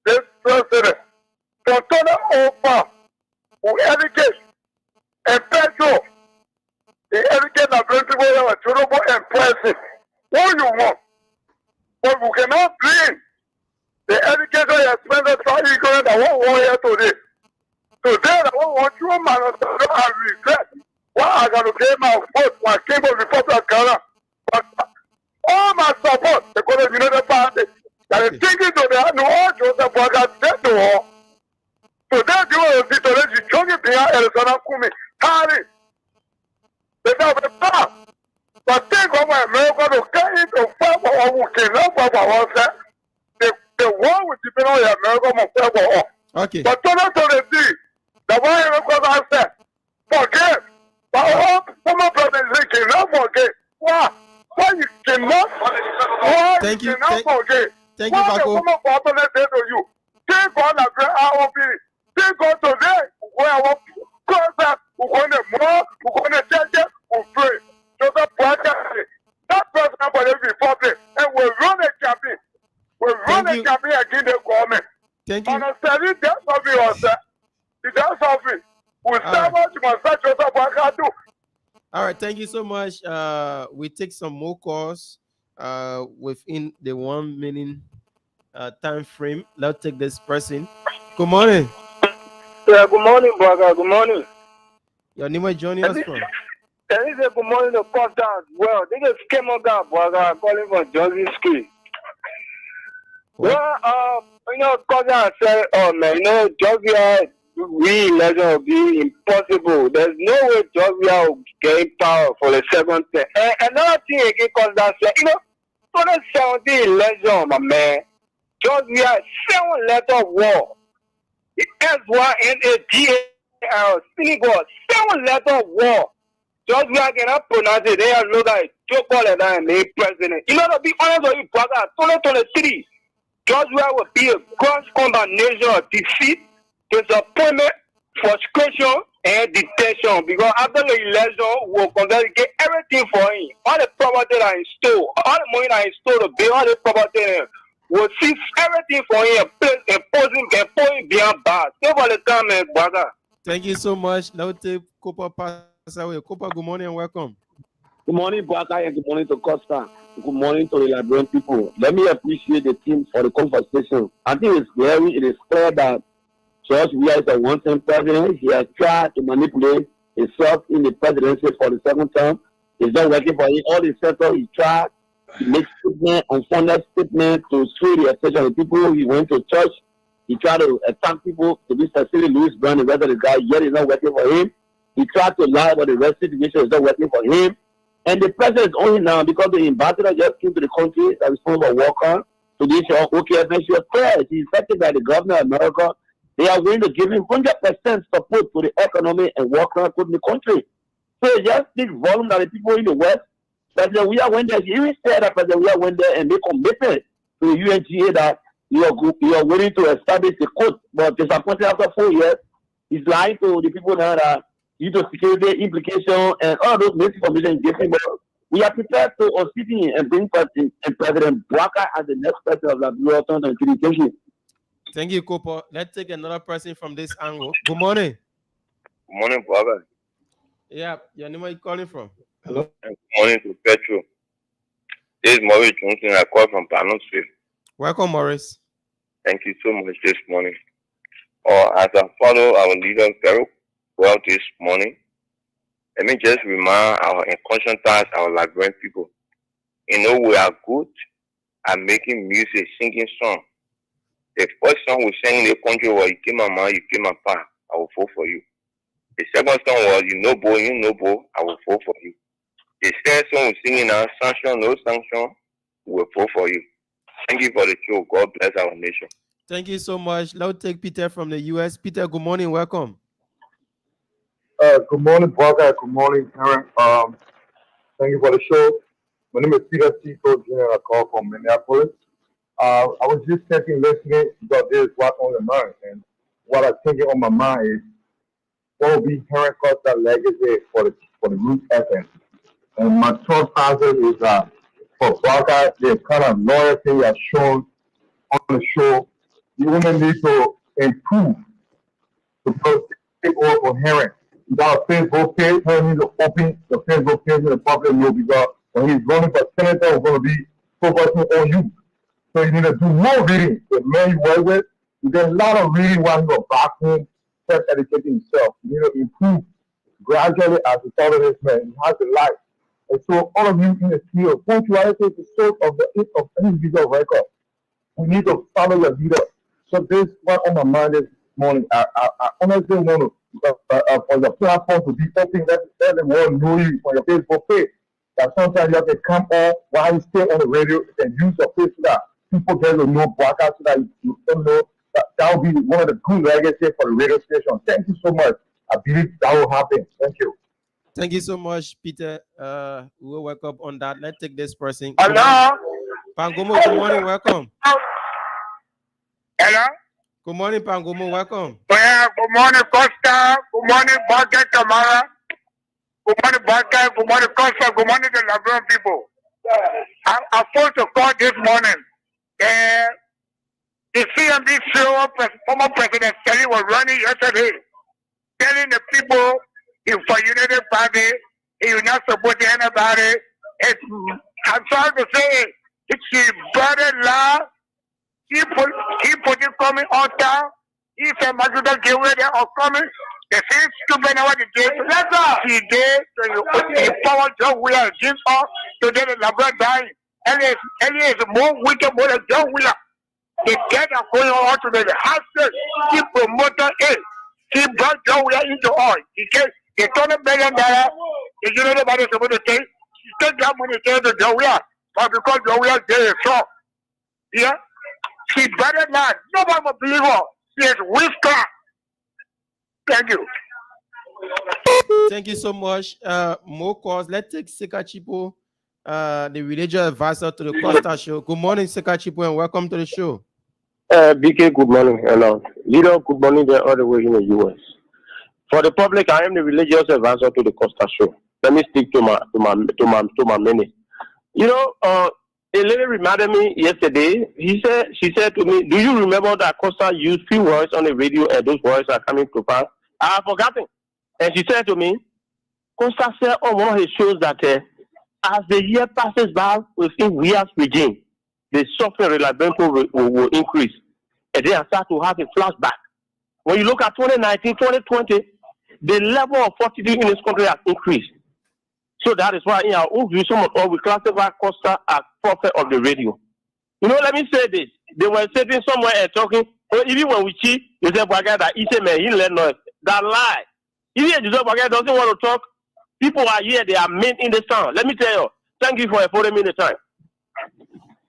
Speaker 17: this president? For total offer, who educate and petrol. They educate Liberian people that were terrible and pressing. What you want? But we cannot bring the education expenses for ignorant that won't want here today. Today, I won't want you, man, and regret. Why I got to pay my vote when I came over before the Ghana. But all my support, because of the United Party, that is thinking to the all Joseph Boga said to all. Today, you will be today, you join it behind Arizona Kumi. Harry, they have a path. But think of America to get into fight for all who cannot fight for us. The war will depend on America must fight for all.
Speaker 12: Okay.
Speaker 17: But to the deed, the one America has said, forgive. But all former presidents cannot forgive. Why? Why you cannot? Why
Speaker 12: Thank
Speaker 17: you
Speaker 12: you.
Speaker 17: cannot forgive?
Speaker 12: Thank you,
Speaker 17: Why the
Speaker 12: Paco.
Speaker 17: former president say to you, take on a great ROP. Take on today. Where I want contact. We're going to more. We're going to check it. We'll pray. So the project, that president for the republic, and we'll run a campaign. We'll run a campaign against the government.
Speaker 12: Thank you.
Speaker 17: And I said, it does something, sir. It does something. We'll start what you must start yourself. What I do.
Speaker 12: All right, thank you so much. We take some more calls within the 1 minute time frame. Let's take this person. Good morning.
Speaker 17: Yeah, good morning, brother. Good morning.
Speaker 12: Your name is joining us from?
Speaker 17: Good morning to Costa as well. This is Kemoga, brother, calling from Josie Street. Well, Costa said, oh man, Georgia re-election will be impossible. There's no way Georgia will gain power for the second term. And another thing again, Costa said, 2017 election, my man, Georgia 7-letter war. The SYNAGAL, Senegal, 7-letter war. Georgia cannot pronounce it. They know that Joe Biden and made president. To be honest with you, brother, 2023, Georgia will be a gross combination of defeat, disappointment, frustration, and detention. Because after the election, we'll get everything for him. All the property that is stolen, all the money that is stolen, all the property, we'll seize everything for him and put him behind bars. Stay for the time, brother.
Speaker 12: Thank you so much. Now take Cooper pass away. Cooper, good morning and welcome.
Speaker 2: Good morning, Baka, and good morning to Costa. Good morning to the Liberian people. Let me appreciate the team for the conversation. I think it is clear that George Weah is a one-term president. He has tried to manipulate himself in the presidency for the second term. It's not working for him. All the sector he tried to make statement, unfounded statement to sway the attention of the people. He went to church. He tried to attack people to be Cecilia Louis Brown, the rest of the guy, yet it's not working for him. He tried to lie about the rest situation, it's not working for him. And the president is only now because the ambassador just came to the country that is full of worker to this show. Okay, and she was clear. She's affected by the governor of America. They are going to give him 100% support to the economy and worker in the country. So it just speaks volume that the people in the West, President Weah went there. She even said that President Weah went there and they committed to the UNGA that you are willing to establish the court. But disappointed after 4 years, he's lying to the people now that due to security implication and all those misinformation given. But we are prepared to sit in and bring President Bwaka as the next president of Liberia 2023. Thank you.
Speaker 12: Thank you, Cooper. Let's take another person from this angle. Good morning.
Speaker 21: Good morning, brother.
Speaker 12: Yeah, your name, where you calling from?
Speaker 11: Hello.
Speaker 21: Good morning to Petro. This is Maurice Johnson. I call from Panosville.
Speaker 12: Welcome, Maurice.
Speaker 21: Thank you so much this morning. As I follow our leader very well this morning, let me just remind our and conscientize our Liberian people. We are good at making music, singing songs. The first song we sang in the country was You Came Mama, You Came Papa, I will vote for you. The second song was You Know Bo, I will vote for you. The third song we sing in our sanction, no sanction, we will vote for you. Thank you for the show. God bless our nation.
Speaker 12: Thank you so much. Let's take Peter from the US. Peter, good morning. Welcome.
Speaker 1: Good morning, Barbara. Good morning, Karen. Thank you for the show. My name is Peter Tito Jr. I call from Minneapolis. I was just listening because this is what's on the mind. And what I'm thinking on my mind is what will be Henry Costa's legacy for the Root FM. And my thought process is for Barbara, the kind of loyalty you have shown on the show, you only need to improve to take over for Henry. Without a Facebook page, Henry needs to open the Facebook page in the public view because when he's running for senator, we're going to be focusing on you. So you need to do more reading. The man you work with, you get a lot of reading while you're back home, self-educating himself. You need to improve gradually as a part of this man. He has a life. And so all of you in the field, punctuality is the source of any individual record. We need to follow your leader. So this is what on my mind this morning. I honestly want to for the platform to be open, let the world know you on your Facebook page. That sometimes you have to come on while you stay on the radio and use your face so that people get to know broadcast so that you don't know that will be one of the good legacy for the radio station. Thank you so much. I believe that will happen. Thank you.
Speaker 12: Thank you so much, Peter. We'll work up on that. Let's take this person.
Speaker 17: Hello.
Speaker 12: Pangomo, good morning. Welcome.
Speaker 17: Hello.
Speaker 12: Good morning, Pangomo. Welcome.
Speaker 17: Yeah, good morning, Costa. Good morning, Barca Tamara. Good morning, Barca. Good morning, Costa. Good morning, the Liberian people. I phoned to call this morning. The CMB show, former President Kelly was running yesterday, telling the people for United Party, he will not support anybody. I'm sorry to say, it's brother-in-law. He put it coming on town. He said, Mazuda get where they are coming. The same stupid what they did. He did. So you power John Wheeler against us. Today the Labrador dying. Elliot is more wicked more than John Wheeler. The dead are going on to the house. He promoted it. He brought John Wheeler into oil. He turned $1 billion. The United Party is supposed to take. Take that money to John Wheeler. But because John Wheeler did it, so yeah. She's better than nobody will believe her. She is witchcraft. Thank you.
Speaker 12: Thank you so much. More calls. Let's take Sekachipo, the religious advisor to the Costa Show. Good morning, Sekachipo, and welcome to the show.
Speaker 18: BK, good morning. Hello. Leader, good morning there all the way in the US. For the public, I am the religious advisor to the Costa Show. Let me stick to my minute. You know, a lady reminded me yesterday. She said to me, "Do you remember that Costa used few words on the radio and those words are coming to pass?" I have forgotten. And she said to me, Costa said on one of his shows that as the year passes by within Weir's regime, the software reliability will increase. And then I start to have a flashback. When you look at 2019, 2020, the level of fortitude in this country has increased. So that is why in our own view, some of us we classify Costa as prophet of the radio. You know, let me say this. They were sitting somewhere and talking, or even when we cheat, you say, that he said, man, he let noise. That lie. Even if the doesn't want to talk, people are here, they are men in the sound. Let me tell you, thank you for affording me the time.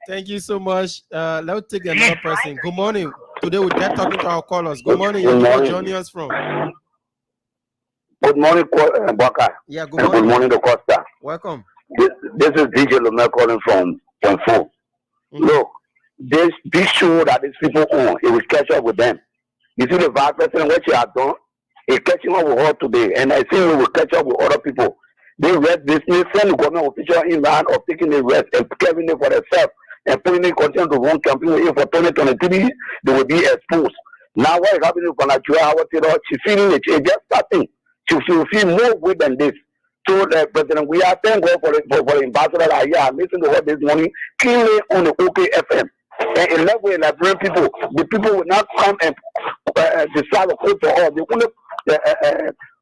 Speaker 12: Thank you so much. Let's take another person. Good morning. Today we're talking to our callers. Good morning. Where are you joining us from?
Speaker 17: Good morning, Baka.
Speaker 12: Yeah,
Speaker 17: good morning. Good morning to Costa.
Speaker 12: Welcome.
Speaker 17: This is DJ Lomel calling from Fo. Look, this show that these people own, it will catch up with them. You see the vice president, what she has done, it's catching up with her today. And I think we will catch up with other people. They rest business, send the government official in hand of taking the rest and carrying it for themselves and putting in continue to run campaign in for 2023, they will be exposed. Now what is happening for Nigeria, she's feeling it, it's just starting. She will feel more weight than this. So President, we are thank God for the ambassador that are here. I'm listening to her this morning, clearly on the OK FM. And in that way, Liberian people, the people will not come and decide to vote for us. They want to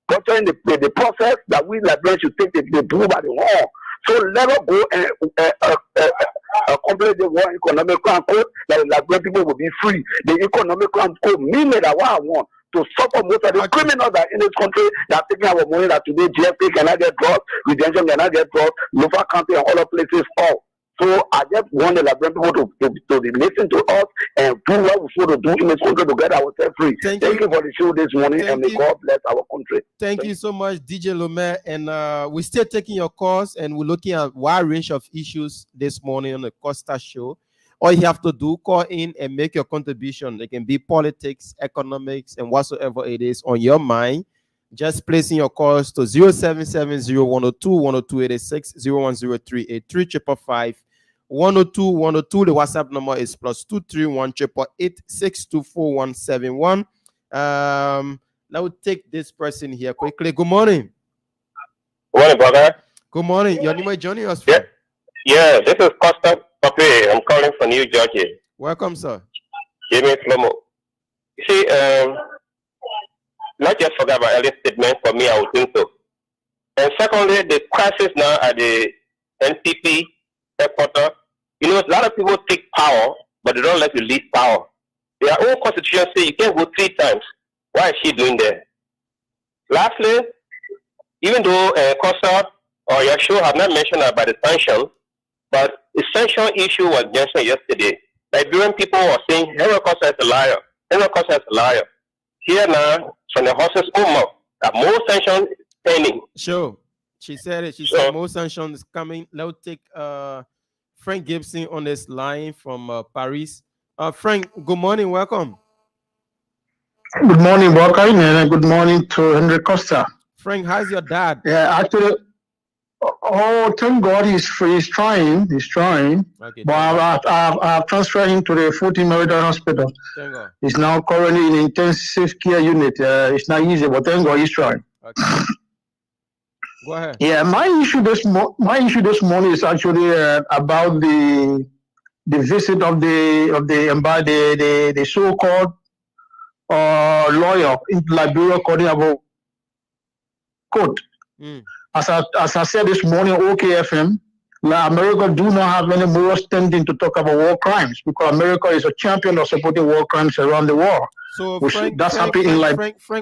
Speaker 17: portray the process that we Liberians should take the blue by the horn. So let us go
Speaker 15: accomplish the World Economic Crime Code, that the Liberian people will be free. The Economic Crime Code means that what I want to stop most of the criminals that in this country that are taking our money, that today GFP cannot get dropped, redemption cannot get dropped, local county and other places all. So I just want the Liberian people to listen to us and do what we should do in this country to get ourselves free. Thank you for the show this morning, and may God bless our country.
Speaker 12: Thank you so much, DJ Lomé. And we're still taking your calls, and we're looking at a wide range of issues this morning on the Costa Show. All you have to do, call in and make your contribution. It can be politics, economics, and whatsoever it is on your mind. Just placing your calls to 0770-102-10286, 010383555. 102. The WhatsApp number is +231 888 Now we'll take this person here quickly. Good morning.
Speaker 3: Good morning, brother.
Speaker 12: Good morning. Your name is joining us from?
Speaker 3: Yeah, this is Costa Pape. I'm calling from New Jersey.
Speaker 12: Welcome, sir.
Speaker 3: Jimmy Slomo. You see, not just forget about earlier statement. For me, I would think so. And secondly, the crisis now at the NPP headquarters. You know, a lot of people take power, but they don't let you leave power. Their own constitution says you can't go 3 times. Why is she doing that? Lastly, even though Costa or your show have not mentioned about the sanction, but the sanction issue was mentioned yesterday. Liberian people were saying Henry Costa is a liar. Henry Costa is a liar. Here now, from the horse's own mouth, that more sanctions pending.
Speaker 12: Sure. She said it. She said more sanctions coming. Let's take Frank Gibson on this line from Paris. Frank, good morning. Welcome.
Speaker 16: Good morning, Walker, and good morning to Henry Costa.
Speaker 12: Frank, how's your dad?
Speaker 16: Yeah, actually, thank God he's free. He's trying.
Speaker 12: Okay,
Speaker 16: but I've transferred him to the Fulton Memorial Hospital.
Speaker 12: Thank God.
Speaker 16: He's now currently in the intensive care unit. It's not easy, but thank God he's trying.
Speaker 12: Okay. Go ahead.
Speaker 16: Yeah, my issue this morning is actually about the visit of the so-called lawyer in Liberia calling about court. As I said this morning, OKFM, America do not have any moral standing to talk about war crimes because America is a champion of supporting war crimes around the world.
Speaker 12: So Frank,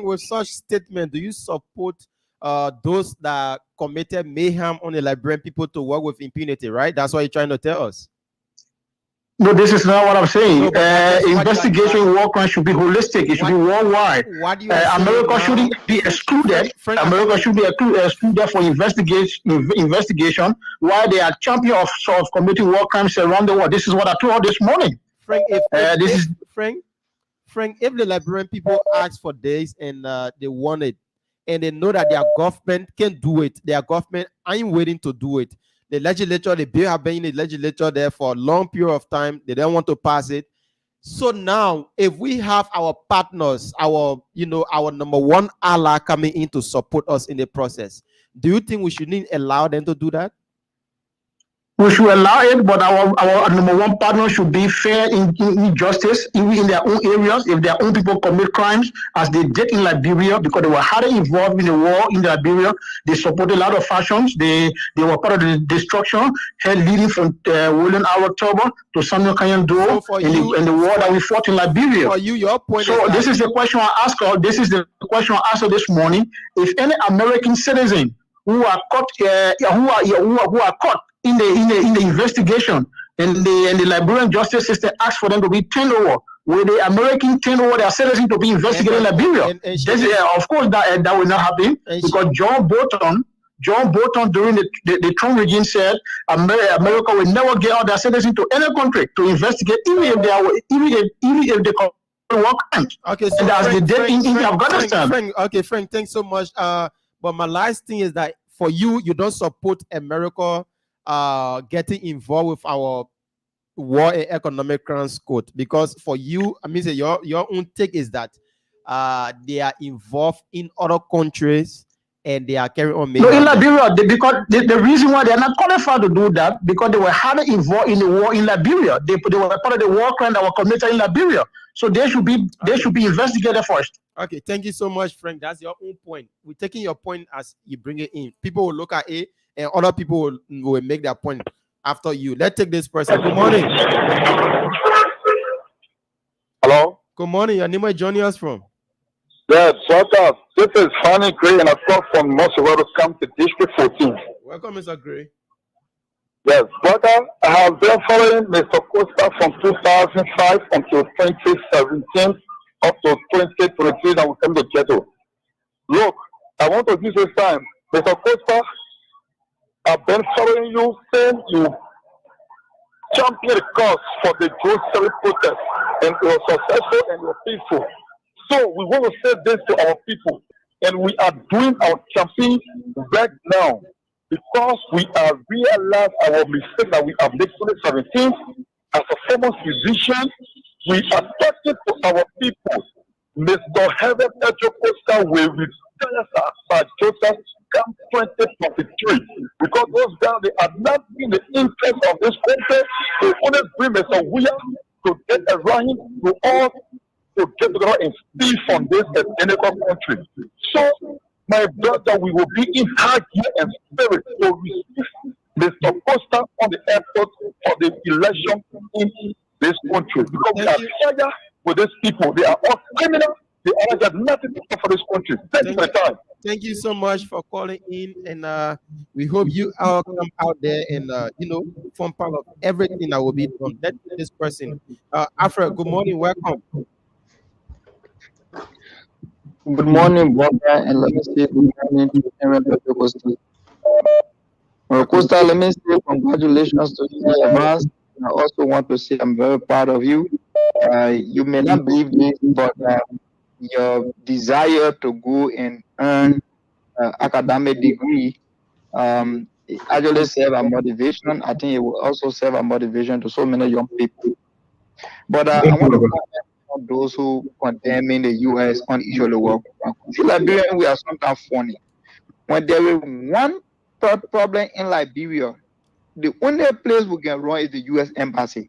Speaker 12: with such statement, do you support those that committed mayhem on the Liberian people to work with impunity, right? That's what you're trying to tell us.
Speaker 16: No, this is not what I'm saying. Investigation war crimes should be holistic. It should be worldwide. America shouldn't be excluded. America should be excluded for investigation while they are champion of committing war crimes around the world. This is what I told this morning.
Speaker 12: Frank, Frank, if the Liberian people ask for this and they want it, and they know that their government can do it, their government ain't waiting to do it. The legislature, the bill have been in the legislature there for a long period of time. They don't want to pass it. So now, if we have our partners, our number one ally coming in to support us in the process, do you think we shouldn't allow them to do that?
Speaker 16: We should allow it, but our number one partner should be fair in justice, even in their own areas. If their own people commit crimes, as they did in Liberia, because they were highly involved in the war in Liberia, they supported a lot of factions. They were part of the destruction, leading from William Howard Turbo to Samuel Kenyon Doe in the war that we fought in Liberia.
Speaker 12: For you, your point
Speaker 16: so this is the question I asked her. This is the question I asked her this morning. If any American citizen who are caught, who are caught in the investigation, and the Liberian justice system asks for them to be turned over, will the American turn over their citizens to be investigated in Liberia? Of course, that will not happen because John Bolton during the Trump regime said America will never get all their citizens to any country to investigate, even if they commit war crimes.
Speaker 12: Okay, so
Speaker 16: and as they did in Afghanistan.
Speaker 12: Frank, thanks so much. But my last thing is that for you don't support America getting involved with our war and economic crimes code, because for you, I mean, your own take is that they are involved in other countries and they are carrying on.
Speaker 16: No, in Liberia, because the reason why they are not qualified to do that, because they were highly involved in the war in Liberia. They were part of the war crime that were committed in Liberia. So they should be investigated first.
Speaker 12: Okay, thank you so much, Frank. That's your own point. We're taking your point as you bring it in. People will look at it, and other people will make their point. after you. Let's take this person. Good morning.
Speaker 1: Hello?
Speaker 12: Good morning. Your name, where you joining us from?
Speaker 1: Yes, what's up? This is Fanny Gray, and I call from Mossorodo County, District 14.
Speaker 12: Welcome, Mr. Gray.
Speaker 1: Yes, brother, I have been following Mr. Costa from 2005 until 2017 up to 2023 that we came to Ghetto. Look, I want to use this time. Mr. Costa, I've been following you since you championed the cause for the grocery protest, and it was successful and it was peaceful. So we want to say this to our people, and we are doing our campaign right now because we are realized our mistake that we have made 2017. As a former musician, we are talking to our people. Mr. Heaven Echo Costa will retire by Joseph come 2023 because those guys, they are not in the interest of this country. They only bring Mr. Weir to get around him to all to get together and steal from this identical country. So, my brother, we will be in high gear and spirit to receive Mr. Costa on the airport for the election in this country because we are fire with these people. They are all criminals. They all got nothing to do for this country. Thank you for the time.
Speaker 12: Thank you so much for calling in, and we hope you all come out there and form part of everything that will be done. Let this person, Afra, good morning, welcome.
Speaker 4: Good morning, brother, and let me say good morning to Aaron Costa. Costa, let me say congratulations to you in advance. I also want to say I'm very proud of you. You may not believe this, but your desire to go and earn academic degree it actually serve a motivation. I think it will also serve a motivation to so many young people. But I want to comment on those who condemning the U.S. on each of the world. In Liberia, we are sometimes funny. When there is one problem in Liberia, the only place we can run is the U.S. Embassy.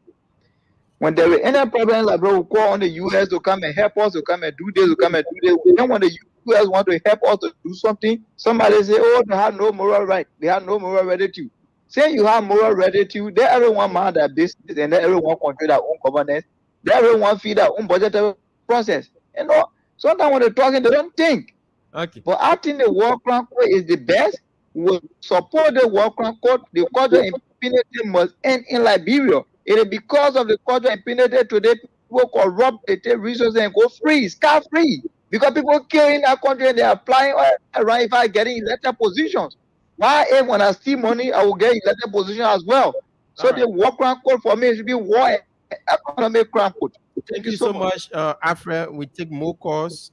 Speaker 4: When there is any problem in Liberia, we call on the U.S. to come and help us, to come and do this, to come and do this. Then when the U.S. want to help us to do something, somebody say, oh, they have no moral right. They have no moral attitude. Say you have moral attitude, then everyone mind their business and then everyone control their own governance. Then everyone feed their own budgetary process. You know, sometimes when they're talking, they don't think.
Speaker 12: Okay.
Speaker 4: But I think the World Crime Code is the best. We support the World Crime Code. The culture impunity must end in Liberia. It is because of the culture impunity today people corrupt, they take resources and go free, scot-free. Because people kill in that country and they are applying around if I getting elected positions. Why if when I steal money, I will get elected position as well. So the War Crime Code for me should be war and economic crime code.
Speaker 12: Thank you so much, Afra. We take more calls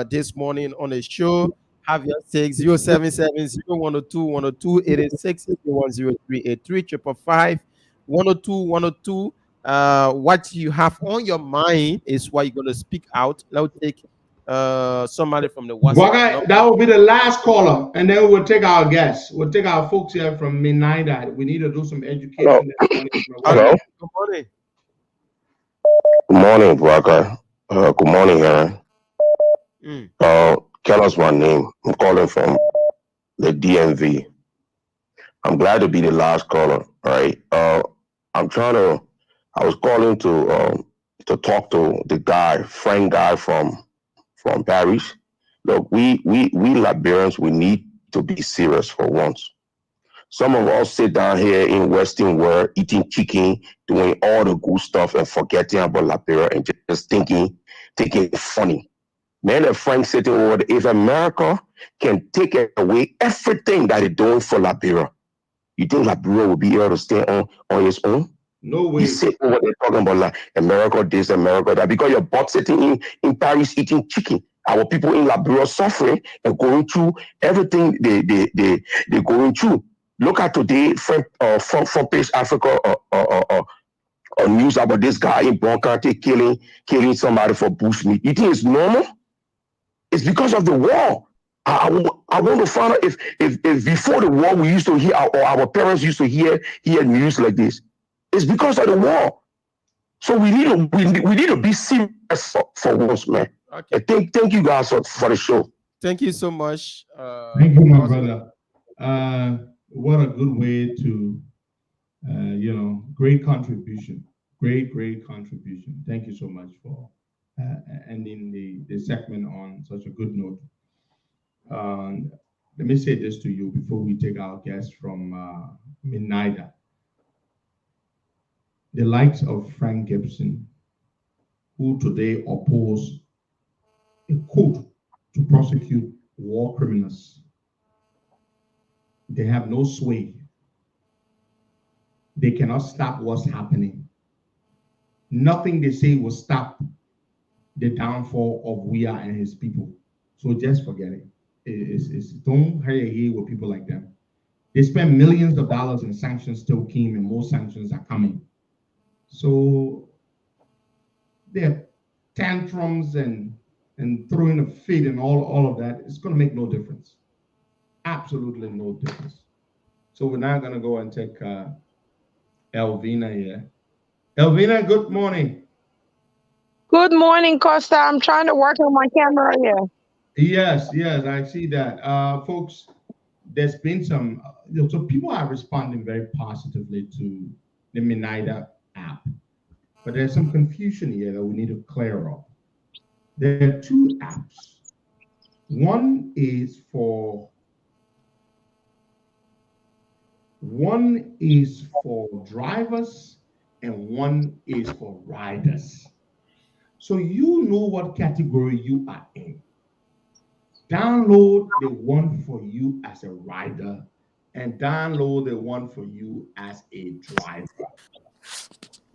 Speaker 12: this morning on the show. Have your 0770-102-102-86-103-83 102. What you have on your mind is what you're going to speak out. Let's take somebody from the WhatsApp.
Speaker 11: That will be the last caller, and then we'll take our guests. We'll take our folks here from midnight. We need to do some education.
Speaker 18: Hello.
Speaker 12: Good morning.
Speaker 18: Good morning, Braga. Good morning, Aaron. Tell us my name. I'm calling from the DMV. I'm glad to be the last caller. All right. I was calling to talk to the friend guy from Paris. Look, we Liberians, we need to be serious for once. Some of us sit down here in Western world eating chicken, doing all the good stuff and forgetting about Liberia and just thinking it's funny. Man, a friend sitting over there, if America can take away everything that they're doing for Liberia, you think Liberia will be able to stay on its own?
Speaker 11: No way.
Speaker 18: You sit over there talking about like America this, America that, because you're both sitting in Paris eating chicken. Our people in Liberia suffering and going through everything they're going through. Look at today, front page Africa news about this guy in Bon County killing somebody for bushmeat. You think it's normal? It's because of the war. I want to find out if before the war we used to hear, or our parents used to hear news like this. It's because of the war. So we need to be serious for once, man. Okay. Thank you guys for the show.
Speaker 12: Thank you so much.
Speaker 11: Thank you, my brother. What a good way to Great contribution. Great contribution. Thank you so much for ending the segment on such a good note. Let me say this to you before we take our guest from Minida. The likes of Frank Gibson, who today oppose a court to prosecute war criminals, they have no sway. They cannot stop what's happening. Nothing they say will stop the downfall of Weah and his people. So just forget it. Don't hire here with people like them. They spend millions of dollars and sanctions still came, and more sanctions are coming. So their tantrums and throwing a fit and all of that, it's going to make no difference. Absolutely no difference. So we're now going to go and take Elvina here. Elvina, good morning.
Speaker 5: Good morning, Costa. I'm trying to work on my camera here.
Speaker 11: Yes, I see that. Folks, there's been some, so people are responding very positively to the Minida app. But there's some confusion here that we need to clear up. There are two apps. One is for drivers and one is for riders. So you know what category you are in. Download the one for you as a rider and download the one for you as a driver.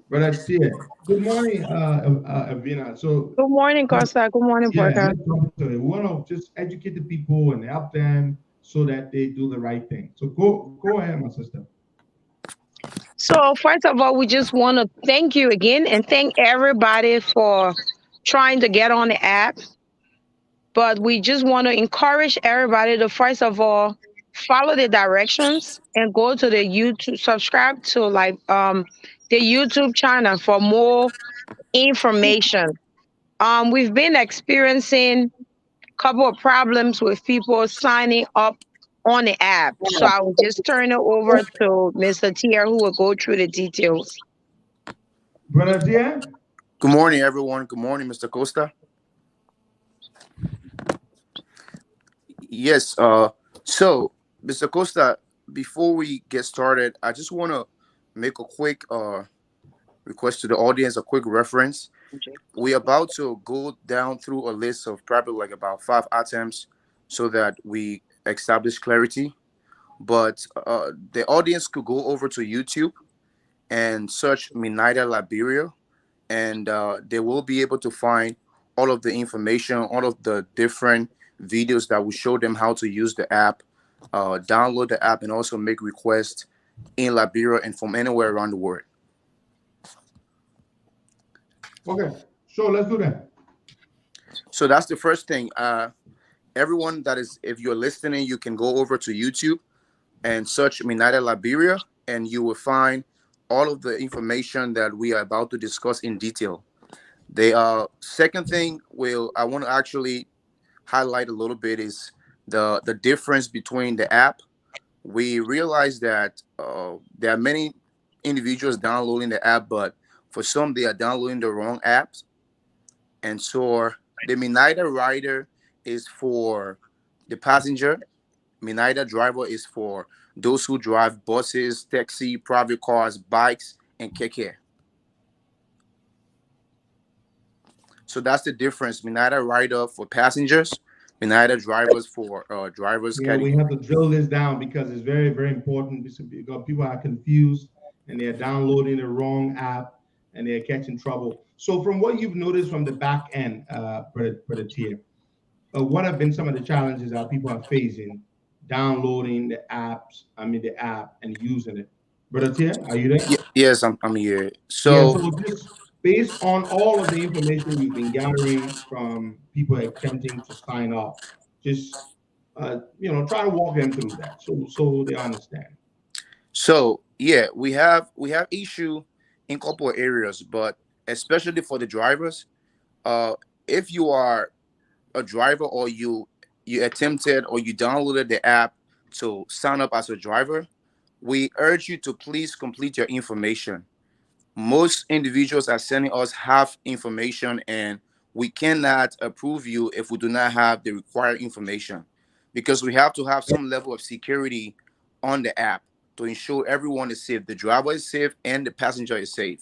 Speaker 11: Brother Tia, good morning, Avina. So
Speaker 5: good morning, Costa. Good morning, Porter.
Speaker 11: We want to just educate the people and help them so that they do the right thing. So go ahead, my sister.
Speaker 5: So first of all, we just want to thank you again and thank everybody for trying to get on the app. But we just want to encourage everybody to first of all follow the directions and go to the YouTube, subscribe to the YouTube channel for more information. We've been experiencing a couple of problems with people signing up on the app. So I will just turn it over to Mr. Tier, who will go through the details.
Speaker 11: Brother Tier?
Speaker 22: Good morning, everyone. Good morning, Mr. Costa. Yes, so Mr. Costa, before we get started, I just want to make a quick request to the audience, a quick reference.
Speaker 5: Okay.
Speaker 22: We're about to go down through a list of probably like about 5 items so that we establish clarity. But the audience could go over to YouTube and search Minida Liberia, and they will be able to find all of the information, all of the different videos that will show them how to use the app, download the app, and also make requests in Liberia and from anywhere around the world.
Speaker 11: Okay, so let's do that.
Speaker 22: So that's the first thing. Everyone that is, if you're listening, you can go over to YouTube and search Minida Liberia, and you will find all of the information that we are about to discuss in detail. The second thing I want to actually highlight a little bit is the difference between the app. We realize that there are many individuals downloading the app, but for some they are downloading the wrong apps. And so the Minida rider is for the passenger. Minida driver is for those who drive buses, taxi, private cars, bikes, and keke. So that's the difference. Minida rider for passengers, Minida drivers for drivers.
Speaker 11: Yeah, we have to drill this down because it's very, very important because people are confused and they're downloading the wrong app and they're catching trouble. So from what you've noticed from the back end, Brother Tier, what have been some of the challenges that people are facing downloading the app and using it? Brother Tier, are you there?
Speaker 22: Yes, I'm here. So
Speaker 11: just based on all of the information you've been gathering from people attempting to sign up, just try to walk them through that so they understand.
Speaker 22: So yeah, we have issue in a couple of areas, but especially for the drivers, if you are a driver or you attempted or you downloaded the app to sign up as a driver, we urge you to please complete your information. Most individuals are sending us half information, and we cannot approve you if we do not have the required information, because we have to have some level of security on the app to ensure everyone is safe. The driver is safe and the passenger is safe.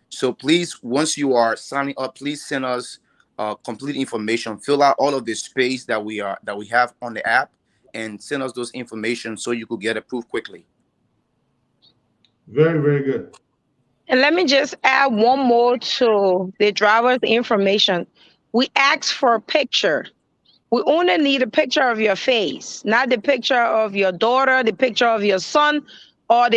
Speaker 22: So please, once you are signing up, please send us complete information. Fill out all of the space that we have on the app, and send us those information so you could get approved quickly.
Speaker 11: Very, very good.
Speaker 5: And let me just add one more to the driver's information. We ask for a picture. We only need a picture of your face, not the picture of your daughter, the picture of your son, or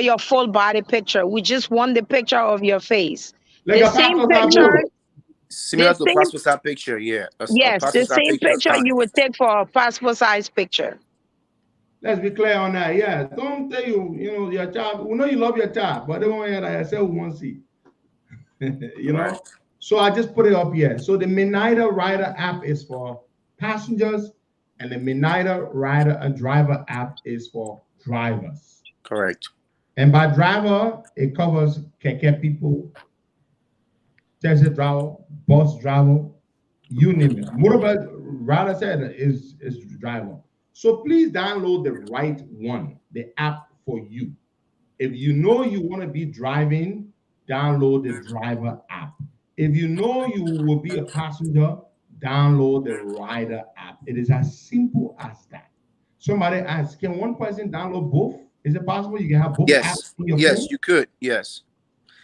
Speaker 5: your full body picture. We just want the picture of your face.
Speaker 11: Like
Speaker 5: The
Speaker 11: a
Speaker 5: same
Speaker 11: passport
Speaker 5: picture,
Speaker 11: photo.
Speaker 22: Similar
Speaker 5: the
Speaker 22: to
Speaker 5: same,
Speaker 22: passport size picture, yeah. A
Speaker 5: yes, the
Speaker 22: passport size
Speaker 5: same
Speaker 22: picture is
Speaker 5: picture
Speaker 22: fine.
Speaker 5: you would take for a passport size picture.
Speaker 11: Let's be clear on that. Yeah, don't tell your child. We know you love your child, but they won't hear that. I said we want to see. You know.
Speaker 22: Right.
Speaker 11: So I just put it up here. So the Midnighter Rider app is for passengers, and the Midnighter Rider and Driver app is for drivers.
Speaker 22: Correct.
Speaker 11: And by driver, it covers keke people, taxi driver, bus driver, you name it. Motorbike rider said is driver. So please download the right one, the app for you. If you know you want to be driving, download the driver app. If you know you will be a passenger, download the rider app. It is as simple as that. Somebody asked, can one person download both? Is it possible you can have both apps in your phone?
Speaker 22: Yes, you could. Yes.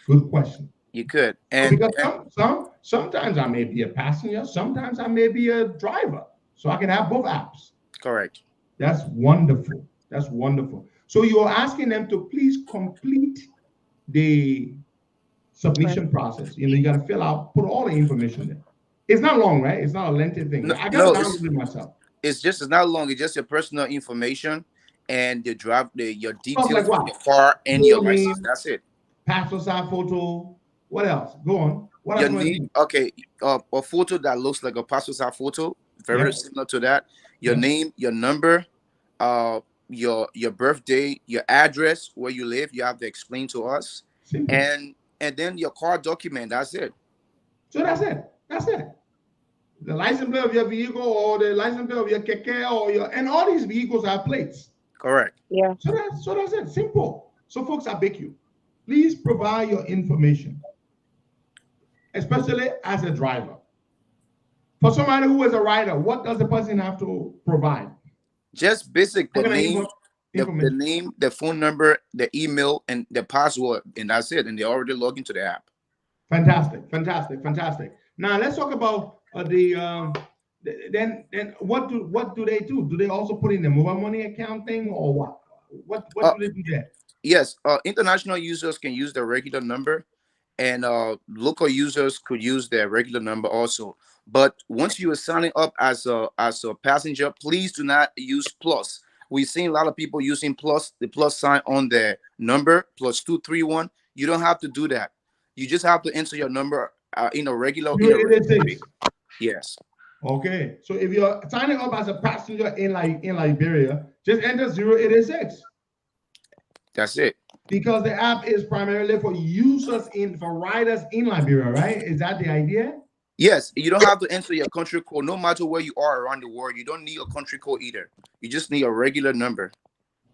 Speaker 11: Good question.
Speaker 22: You could.
Speaker 11: Because sometimes I may be a passenger, sometimes I may be a driver. So I can have both apps.
Speaker 22: Correct.
Speaker 11: That's wonderful. That's wonderful. So you're asking them to please complete the submission process. You got to fill out, put all the information there. It's not long, right? It's not a lengthy thing. I got to download it myself.
Speaker 22: It's not long. It's just your personal information and your details
Speaker 11: like
Speaker 22: of your car and your license.
Speaker 11: Name,
Speaker 22: That's it.
Speaker 11: passport size photo. What else? Go on. What
Speaker 22: Your
Speaker 11: else?
Speaker 22: name, okay, a photo that looks like a passport size photo, very similar to that. Your name, your number, your birthday, your address, where you live. You have to explain to us, and then your car document. That's it.
Speaker 11: So that's it. That's it. The license plate of your vehicle, or the license plate of your keke, and all these vehicles have plates.
Speaker 22: Correct.
Speaker 5: Yeah.
Speaker 11: So that's it. Simple. So folks, I beg you, please provide your information, especially as a driver. For somebody who is a rider, what does the person have to provide?
Speaker 22: Just basic, the name, the name, the phone number, the email, and the password, and that's it. And they already log into the app.
Speaker 11: Fantastic, fantastic, fantastic. Now let's talk about then what do they do? Do they also put in the mobile money account thing, or what? What do they do there?
Speaker 22: Yes, international users can use the regular number, and local users could use their regular number also. But once you are signing up as a passenger, please do not use plus. We've seen a lot of people using plus, the plus sign on their number, +231. You don't have to do that. You just have to enter your number in a regular. Yes.
Speaker 11: Okay, so if you're signing up as a passenger in Liberia, just enter 086.
Speaker 22: That's it.
Speaker 11: Because the app is primarily for for riders in Liberia, right? Is that the idea?
Speaker 22: Yes, you don't have to enter your country code, no matter where you are around the world. You don't need a country code either. You just need a regular number.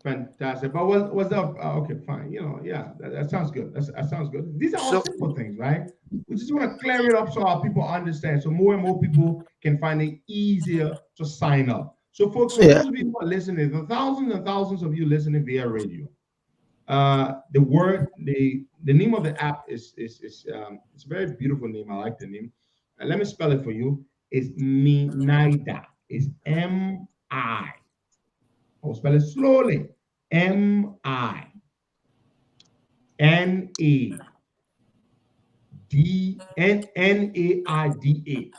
Speaker 11: Fantastic. But what's up? Okay, fine. That sounds good. That sounds good. These are all simple things, right? We just want to clear it up so our people understand, so more and more people can find it easier to sign up. So, folks, for those of you who are listening, the thousands and thousands of you listening via radio, the name of the app is it's a very beautiful name. I like the name. Let me spell it for you. It's Minaida. It's M-I. I'll spell it slowly. M-I-N-A-D-A.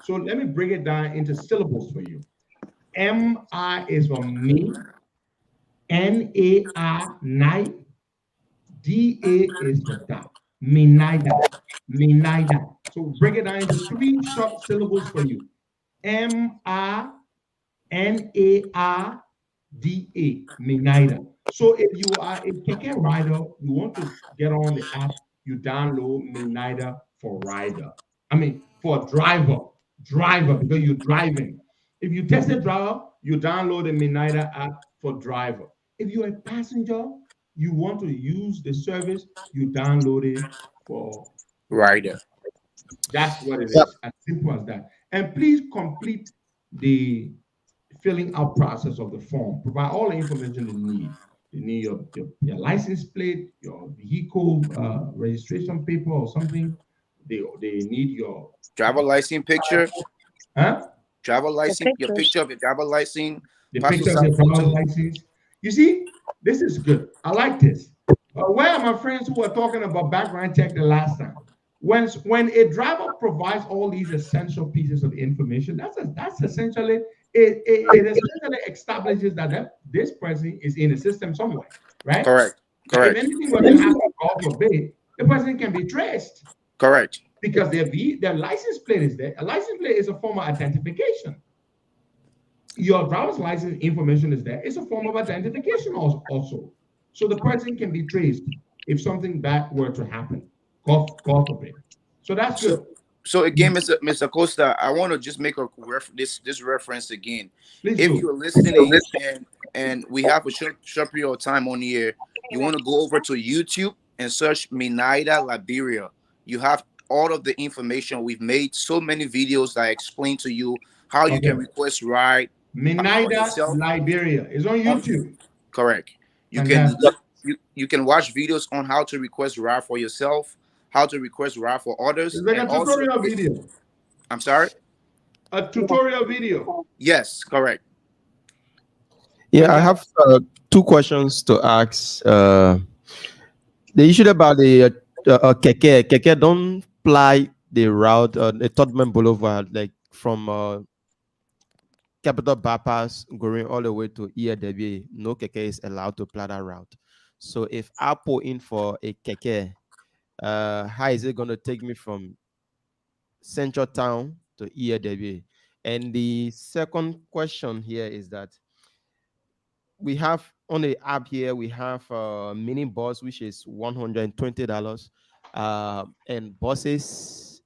Speaker 11: So let me break it down into syllables for you. M-I is for me. N-A-I, night. D-A is for that. Minaida. Minaida. So break it down into 3 short syllables for you. M-I-N-A-I-D-A. Minaida. So if you are a keke rider, you want to get on the app, you download Midnighter for rider. I mean, for driver, because you're driving. If you test a driver, you download the Midnighter app for driver. If you're a passenger, you want to use the service, you download it for
Speaker 22: Rider.
Speaker 11: That's what it
Speaker 22: Yep.
Speaker 11: is, as simple as that. And please complete the filling out process of the form. Provide all the information they need. They need your license plate, your vehicle registration paper or something. They need your
Speaker 22: Driver license picture.
Speaker 11: huh?
Speaker 22: Driver license, your picture of your driver license,
Speaker 11: The
Speaker 22: passport
Speaker 11: picture of
Speaker 22: size
Speaker 11: your driver's
Speaker 22: photo.
Speaker 11: license. You see, this is good. I like this. Where are my friends who were talking about background check the last time? When a driver provides all these essential pieces of information, that's essentially it essentially establishes that this person is in the system somewhere, right?
Speaker 22: Correct.
Speaker 11: If
Speaker 22: Correct.
Speaker 11: anything were to happen, God forbid, the person can be traced
Speaker 22: Correct.
Speaker 11: because their license plate is there. A license plate is a form of identification. Your driver's license information is there. It's a form of identification also. So the person can be traced if something bad were to happen. God forbid. So that's good.
Speaker 22: So again, Mr. Costa, I want to just make this reference again.
Speaker 11: Please
Speaker 22: if
Speaker 11: do.
Speaker 22: you're listening and we have a short period of time on here, you want to go over to YouTube and search Minaida Liberia. You have all of the information. We've made so many videos that explain to you how you can request ride for
Speaker 11: Minaida
Speaker 22: yourself.
Speaker 11: Liberia is on YouTube.
Speaker 22: Correct. You
Speaker 11: Fantastic.
Speaker 22: can you can watch videos on how to request ride for yourself, how to request ride for others,
Speaker 11: It's like
Speaker 22: and
Speaker 11: a tutorial video.
Speaker 22: I'm sorry.
Speaker 11: A tutorial video.
Speaker 22: Yes, correct.
Speaker 12: Yeah, I have two questions to ask. The issue about the keke. Keke don't ply the route, the Todman Boulevard, like from Capital Bypass going all the way to EAW. No keke is allowed to ply that route. So if I pull in for a keke, how is it going to take me from Central Town to EAW? And the second question here is that we have on the app here, we have mini bus, which is $120. And buses,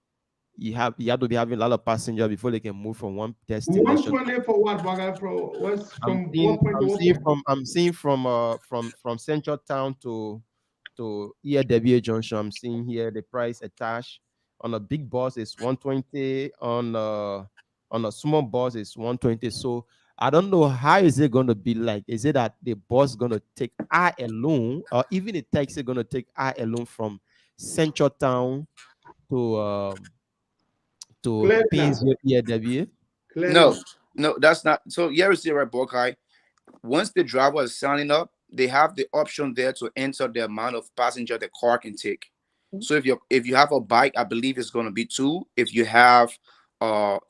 Speaker 12: you have to be having a lot of passengers before they can move from one destination.
Speaker 11: 120 for what, Baga? From what point to what point?
Speaker 12: I'm seeing from Central Town to EAW Junction. I'm seeing here the price attached. On a big bus is 120. On a small bus is 120. So I don't know how is it going to be like. Is it that the bus going to take I alone, or even the taxi going to take I alone from Central Town to Painesville EAW?
Speaker 22: No, that's not. So here is the right, Bokai. Once the driver is signing up, they have the option there to enter the amount of passenger the car can take. So if you have a bike, I believe it's going to be 2. If you have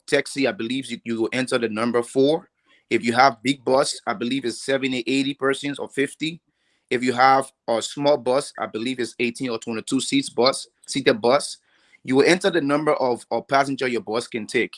Speaker 22: taxi, I believe you will enter the number 4. If you have big bus, I believe it's 70, 80 persons or 50. If you have a small bus, I believe it's 18 or 22 seated bus. You will enter the number of passenger your bus can take.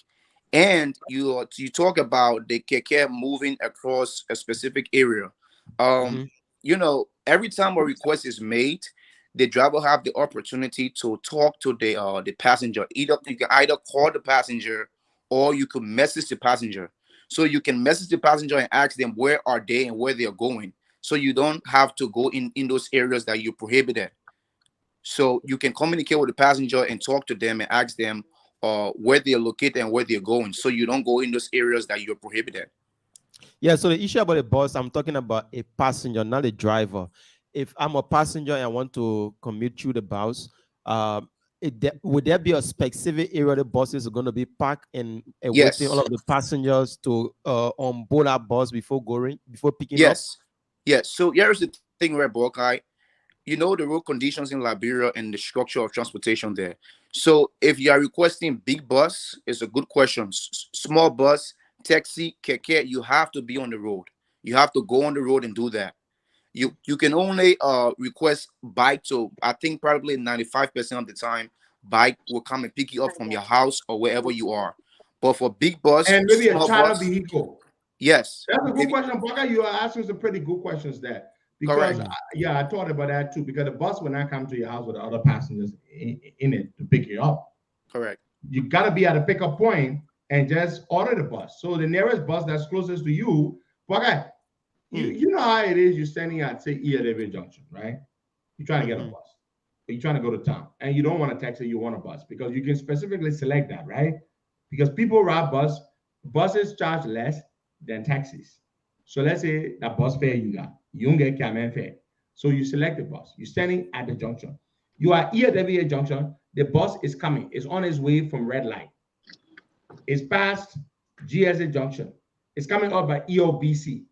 Speaker 22: And you talk about the keke moving across a specific area. You know, every time a request is made, the driver have the opportunity to talk to the passenger. You can either call the passenger or you can message the passenger. So you can message the passenger and ask them where are they and where they are going. So you don't have to go in those areas that you prohibited. So you can communicate with the passenger and talk to them and ask them where they're located and where they're going. So you don't go in those areas that you're prohibited.
Speaker 12: Yeah, so the issue about the bus, I'm talking about a passenger, not a driver. If I'm a passenger and I want to commute through the bus, would there be a specific area the buses are going to be parked and waiting all of the passengers to on board that bus before picking up?
Speaker 22: Yes. So here's the thing, Red Buckeye. You know the road conditions in Liberia and the structure of transportation there. So if you are requesting big bus, it's a good question. Small bus, taxi, keke, you have to be on the road. You have to go on the road and do that. You can only request bike. So I think probably 95% of the time, bike will come and pick you up from your house or wherever you are. But for big bus
Speaker 11: and maybe a
Speaker 22: small
Speaker 11: charter
Speaker 22: bus,
Speaker 11: vehicle.
Speaker 22: yes,
Speaker 11: That's a good question, Baga. You are asking some pretty good questions there, Because
Speaker 22: Correct.
Speaker 11: yeah, I thought about that too. Because the bus will not come to your house with the other passengers in it to pick you up.
Speaker 22: Correct.
Speaker 11: You got to be at a pickup point and just order the bus. So the nearest bus that's closest to you, okay, you know how it is. You're standing at say ELW Junction, right? You're trying to get a bus. You're trying to go to town, and you don't want a taxi. You want a bus because you can specifically select that, right? Because people ride buses charge less than taxis. So let's say that bus fare you got, you don't get cabin fare. So you select the bus. You're standing at the junction. You are ELW Junction. The bus is coming. It's on its way from red light. It's past GSA Junction. It's coming up by EOBC.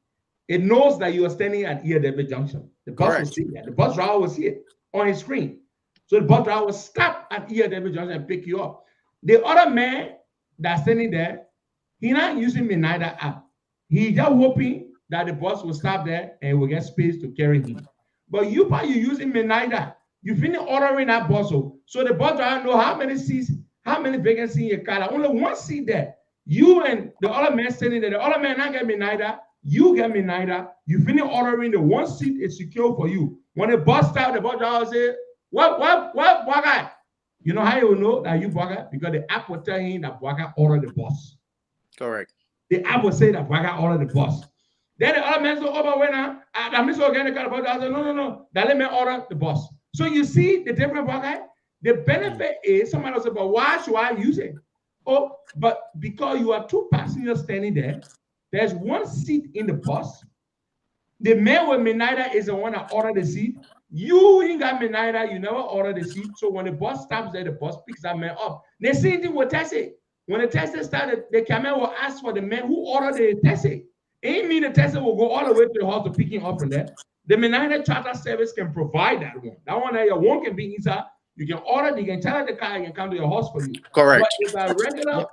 Speaker 11: It knows that you are standing at ELW Junction. The bus will see that. The bus driver will see it on his screen. So the bus driver will stop at ELW Junction and pick you up. The other man that's standing there, he's not using the NIDA app. He's just hoping that the bus will stop there and will get space to carry him. But you probably using the NIDA. You finish ordering that bus, so the bus driver know how many seats, how many vacancies in your car. Only one seat there. You and the other man standing there. The other man not get me neither. You get me neither. You finish ordering, the one seat is secure for you. When the bus stops, the bus driver say, what, Bwaga? You know how you will know that you Bwaga? Because the app will tell him that Bwaga ordered the bus.
Speaker 22: Correct.
Speaker 11: The app will say that Bwaga ordered the bus. Then the other man say, oh, but when I miss again the car, the bus driver say, no, that let me order the bus. So you see the different Bwaga? The benefit is, somebody will say, but why should I use it? Oh, but because you are two passengers standing there, there's one seat in the bus. The man with Menida is the one that ordered the seat. You ain't got Menida, you never ordered the seat. So when the bus stops there, the bus picks that man up. The same thing with taxi. When the taxi started, the camera will ask for the man who ordered the taxi. Ain't mean the taxi will go all the way to the house to pick him up from there. The Menida charter service can provide that one. That one that your one can be inside. You can order, you can charter the car, and can come to your house for you.
Speaker 22: Correct.
Speaker 11: But it's a regular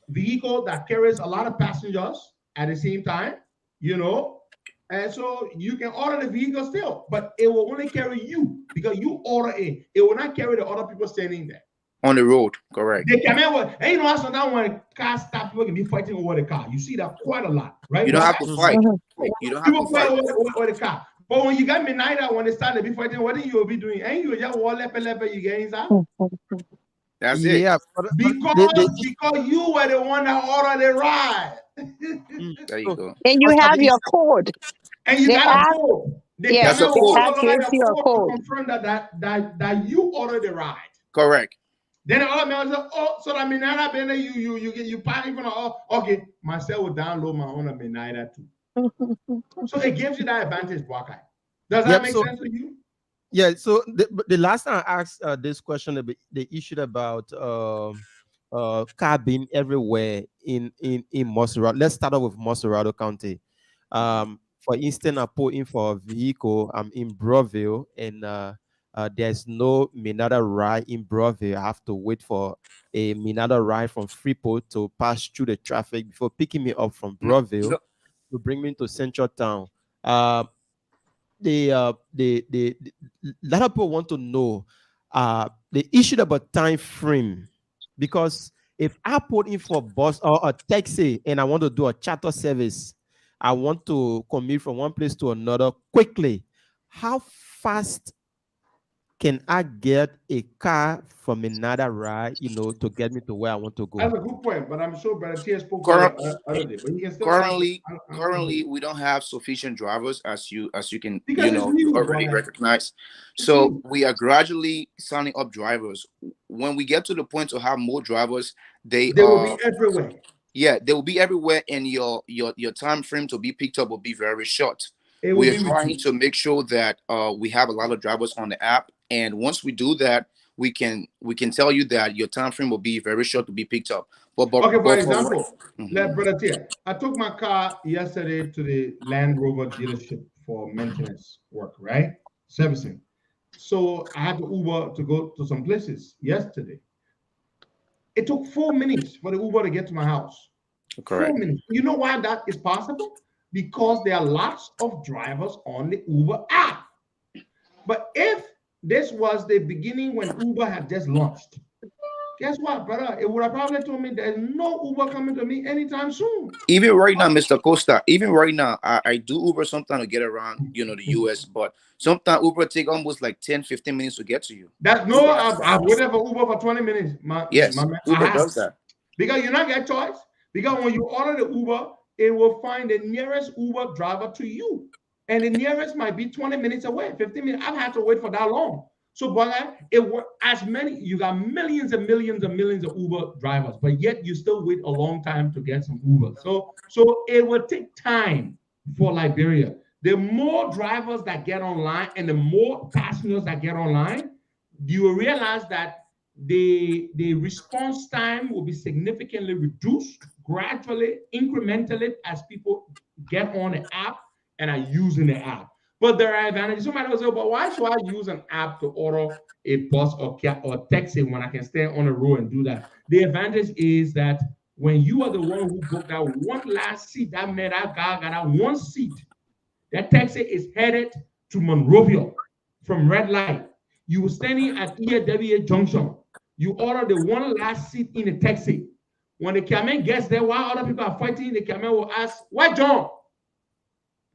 Speaker 11: vehicle that carries a lot of passengers at the same time, you know, and so you can order the vehicle still, but it will only carry you because you order it. It will not carry the other people standing there.
Speaker 22: On the road, correct.
Speaker 11: They come in with, and you know, also now when cars stop, people can be fighting over the car. You see that quite a lot, right?
Speaker 22: You don't have to fight. You don't have
Speaker 11: People
Speaker 22: to fight.
Speaker 11: fight over the car. But when you got midnight when they start to be fighting, what do you will be doing? Ain't you just wall lepe you get inside?
Speaker 22: That's it.
Speaker 12: Yeah,
Speaker 11: because you were the one that ordered the ride.
Speaker 22: There you go.
Speaker 5: And you have your code.
Speaker 11: And you got a code.
Speaker 5: Yes,
Speaker 22: That's a code.
Speaker 11: To confirm that you ordered the ride.
Speaker 22: Correct.
Speaker 11: Then the other man said, oh, so that Minada Bene, you party from okay, myself will download my own Minada too. So it gives you that advantage, Bwakai. Does that make sense to you?
Speaker 12: Yeah, so the last time I asked this question, the issue about car being everywhere in Montserrat. Let's start off with Montserrado County. For instance, I put in for a vehicle. I'm in Broadville, and there's no Minada ride in Broadville. I have to wait for a Minada ride from Freeport to pass through the traffic before picking me up from Broadville to bring me to Central Town. A lot of people want to know the issue about time frame, because if I put in for a bus or a taxi and I want to do a charter service, I want to commute from one place to another quickly, how fast can I get a car from another ride, to get me to where I want to go?
Speaker 11: That's a good point, but I'm sure Brother T spoke other day. But he can still
Speaker 22: currently, we don't have sufficient drivers, as you can
Speaker 11: because
Speaker 22: you already recognize. So we are gradually signing up drivers. When we get to the point to have more drivers, they
Speaker 11: will be everywhere.
Speaker 22: Yeah, they will be everywhere, and your time frame to be picked up will be very short. We are trying to make sure that we have a lot of drivers on the app, and once we do that, we can tell you that your time frame will be very short to be picked up. But
Speaker 11: for example, Brother Tia, I took my car yesterday to the Land Rover dealership for maintenance work, right? Servicing. So I had to Uber to go to some places yesterday. It took 4 minutes for the Uber to get to my house.
Speaker 22: Correct.
Speaker 11: 4 minutes. You know why that is possible? Because there are lots of drivers on the Uber app. But if this was the beginning when Uber had just launched, guess what, brother? It would have probably told me there's no Uber coming to me anytime soon.
Speaker 22: Even right now, Mr. Costa, even right now, I do Uber sometimes to get around, the US, but sometimes Uber take almost like 10, 15 minutes to get to you.
Speaker 11: That no, I've waited for Uber for 20 minutes.
Speaker 22: Yes,
Speaker 11: man,
Speaker 22: Uber does that.
Speaker 11: Because you not get choice. Because when you order the Uber, it will find the nearest Uber driver to you. And the nearest might be 20 minutes away, 15 minutes. I've had to wait for that long. So, brother, you got millions and millions and millions of Uber drivers, but yet you still wait a long time to get some Uber. So it will take time for Liberia. The more drivers that get online and the more passengers that get online, you will realize that the response time will be significantly reduced gradually, incrementally, as people get on the app and are using the app. But there are advantages. Somebody will say, but why should I use an app to order a bus or taxi when I can stay on the road and do that? The advantage is that when you are the one who booked that one last seat, that man, that guy got that one seat, that taxi is headed to Monrovia from red light. You were standing at EAWA Junction. You order the one last seat in the taxi. When the cameraman gets there, while other people are fighting, the cameraman will ask, why John?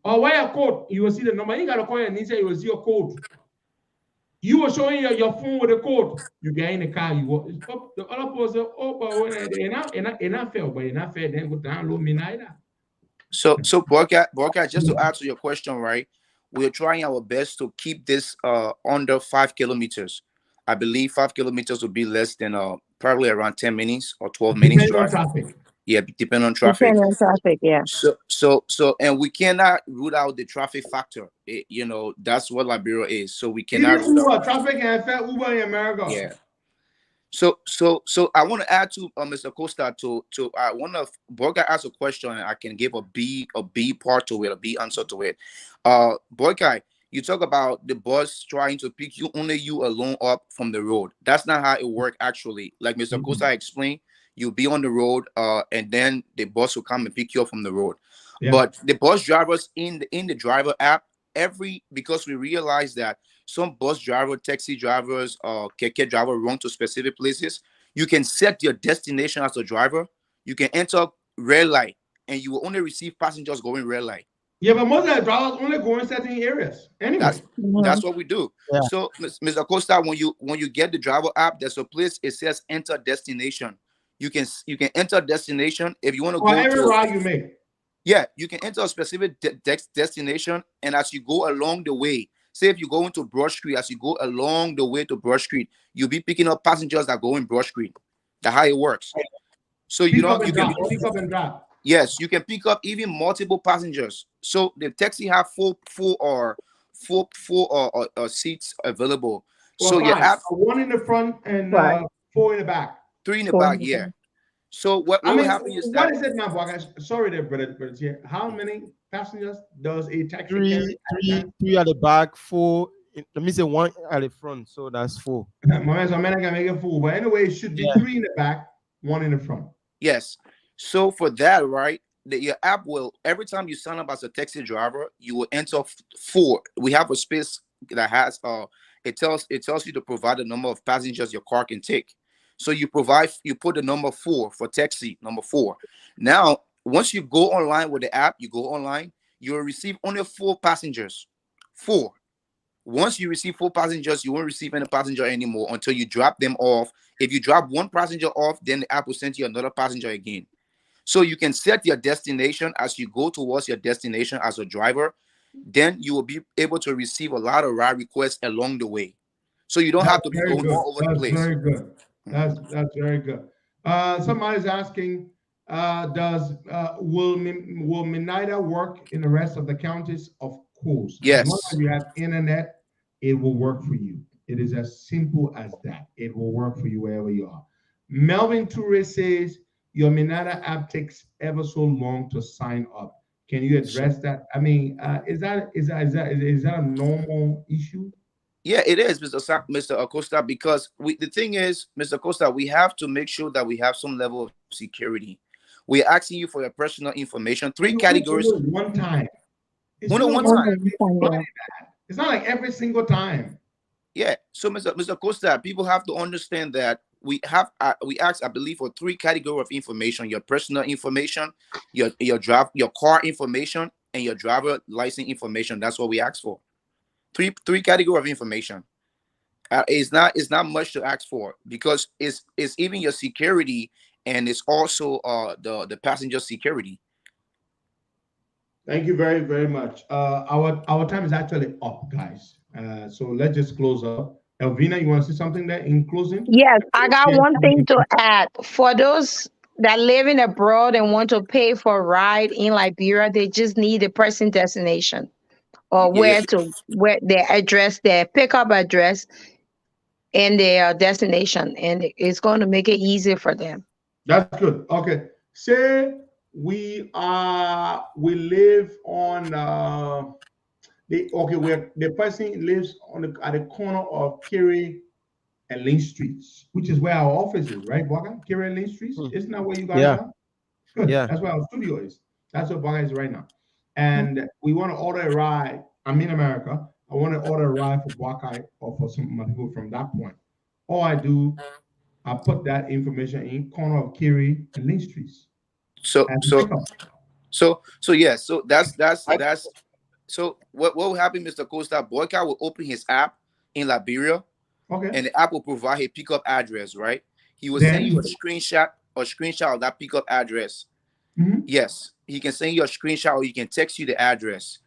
Speaker 11: Or why a code? You will see the number. You got to call your niece, you will see your code. You were showing your phone with the code. You get in the car, you walk. The other person, oh, but they're not fair, but you're not fair, then go download me neither.
Speaker 22: So Borka, just to answer your question, right? We're trying our best to keep this under 5 kilometers. I believe 5 kilometers will be less than probably around 10 minutes or 12 minutes drive.
Speaker 11: Traffic.
Speaker 22: Yeah, depending on traffic.
Speaker 5: Depending on traffic, yeah.
Speaker 22: So, and we cannot rule out the traffic factor. That's what Liberia is. So we cannot.
Speaker 11: Even Uber, traffic and Uber in America.
Speaker 22: Yeah. So I want to add to Mr. Costa to I want to Borka ask a question and I can give a B part to it, a B answer to it. Borka, you talk about the bus trying to pick you alone up from the road. That's not how it works actually. Like Mr. Costa explained, you'll be on the road, and then the bus will come and pick you up from the road. Yeah. But the bus drivers in the driver app, because we realize that some bus driver, taxi drivers, keke driver run to specific places, you can set your destination as a driver. You can enter red light, and you will only receive passengers going red light.
Speaker 11: Yeah, but most of the drivers only go in certain areas. Anyway,
Speaker 22: that's what we do. Yeah. So, Mr. Costa, when you get the driver app, there's a place it says enter destination. You can enter destination if you want to go
Speaker 11: every route you make.
Speaker 22: Yeah, you can enter a specific destination, and as you go along the way, say if you go into Broad Street, as you go along the way to Broad Street, you'll be picking up passengers that go in Broad Street. That's how it works. So you can
Speaker 11: pick up and drop.
Speaker 22: Yes, you can pick up even multiple passengers. So the taxi have four seats available.
Speaker 11: Well,
Speaker 22: so your app,
Speaker 11: one in the front and 4 in the back.
Speaker 22: 3 in the back, yeah. So what will happen is that...
Speaker 11: What is it now, guys? Sorry there, brother. How many passengers does a taxi carry?
Speaker 12: Three at the back, 4. Let me say 1 at the front, so that's 4.
Speaker 11: So I can make it 4. But anyway, it should be 3 in the back, 1 in the front.
Speaker 22: Yes. So for that, right, your app will, every time you sign up as a taxi driver, you will enter 4. We have a space that has it tells you to provide the number of passengers your car can take. So you put the number 4 for taxi, number 4. Now, once you go online with the app, you will receive only 4 passengers. 4. Once you receive 4 passengers, you won't receive any passenger anymore until you drop them off. If you drop 1 passenger off, then the app will send you another passenger again. So you can set your destination as you go towards your destination as a driver. Then you will be able to receive a lot of ride requests along the way. So you don't have to be going all over the place.
Speaker 11: Very good. That's very good. Somebody's asking, will Minaida work in the rest of the counties? Of course.
Speaker 22: Yes.
Speaker 11: As long as you have internet, it will work for you. It is as simple as that. It will work for you wherever you are. Melvin Toure says your Minaida app takes ever so long to sign up. Can you address that? I mean, is that a normal issue?
Speaker 22: Yeah, it is, Mr. Acosta, because the thing is, Mr. Acosta, we have to make sure that we have some level of security. We're asking you for your personal information. 3 categories.
Speaker 11: One time.
Speaker 22: It's one time.
Speaker 11: It's not like every single time.
Speaker 22: Yeah. So, Mr. Costa, people have to understand that we asked, I believe, for 3 categories of information: your personal information, your car information, and your driver license information. That's what we asked for. Three categories of information. It's not much to ask for, because it's even your security, and it's also the passenger security.
Speaker 11: Thank you very, very much. Our time is actually up, guys. So let's just close up. Elvina, you want to say something there in closing?
Speaker 5: Yes, I got
Speaker 11: Yeah.
Speaker 5: one thing to add. For those that living abroad and want to pay for a ride in Liberia, they just need a person destination or where their address, their pickup address, and their destination, and it's going to make it easier for them.
Speaker 11: That's good. Okay. Say we live on where the person lives at the corner of Kiri and Lynn Streets, which is where our office is, right, Baka? Kiri and Lynn Streets? Isn't that where you guys are? Good.
Speaker 12: Yeah.
Speaker 11: That's where our studio is. That's where Baka is right now. And we want to order a ride. I'm in America. I want to order a ride for Baka or for some of my people from that point. All I do, I put that information in corner of Kiri and Lynn Streets.
Speaker 22: So that's so what will happen, Mr. Costa? Boyka will open his app in Liberia,
Speaker 11: okay,
Speaker 22: and the app will provide a pickup address, right? He will send you a screenshot of that pickup address.
Speaker 11: Mm-hmm.
Speaker 22: Yes, he can send you a screenshot, or he can text you the address.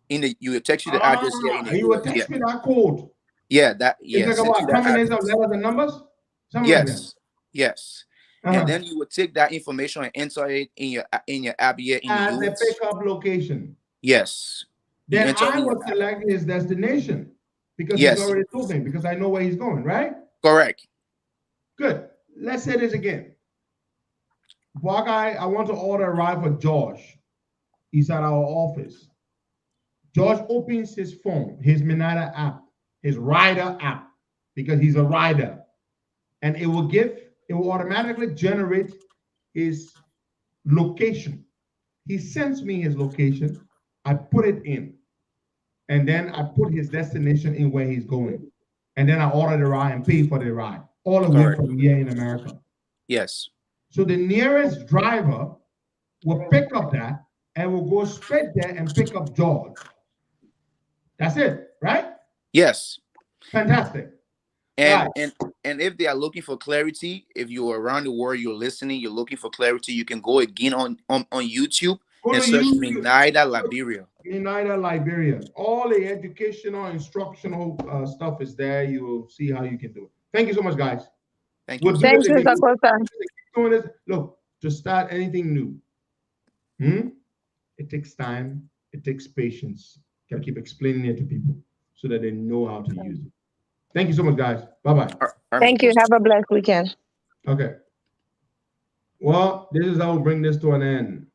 Speaker 22: You will text you the address here in the
Speaker 11: you will text me that code.
Speaker 22: Yeah, that
Speaker 11: It's like about a combination of letters and numbers. Something like that.
Speaker 22: Yes. And then you will take that information and enter it in your app here in
Speaker 11: as
Speaker 22: the
Speaker 11: a
Speaker 22: US.
Speaker 11: pickup location.
Speaker 22: Yes.
Speaker 11: Then I will select his destination because he's already told me, because I know where he's going, right?
Speaker 22: Correct.
Speaker 11: Good. Let's say this again. Guy, I want to order a ride for Josh. He's at our office. Josh opens his phone, his Minada app, his rider app, because he's a rider. And it will automatically generate his location. He sends me his location. I put it in. And then I put his destination in where he's going. And then I order the ride and pay for the ride. All the way from here in America.
Speaker 22: Yes.
Speaker 11: So the nearest driver will pick up that and will go straight there and pick up George. That's it, right?
Speaker 22: Yes.
Speaker 11: Fantastic.
Speaker 22: And if they are looking for clarity, if you're around the world, you're listening, you're looking for clarity, you can go again on YouTube and search Minada Liberia.
Speaker 11: Minada Liberia. All the educational, instructional stuff is there. You will see how you can do it. Thank you so much, guys.
Speaker 22: Thank you.
Speaker 5: Thanks, Mr. Costa.
Speaker 11: Look, to start anything new, it takes time. It takes patience. You gotta keep explaining it to people so that they know how to use it. Thank you so much, guys. Bye-bye.
Speaker 5: Thank you. Have a blessed weekend.
Speaker 11: Okay. Well, this is how we'll bring this to an end.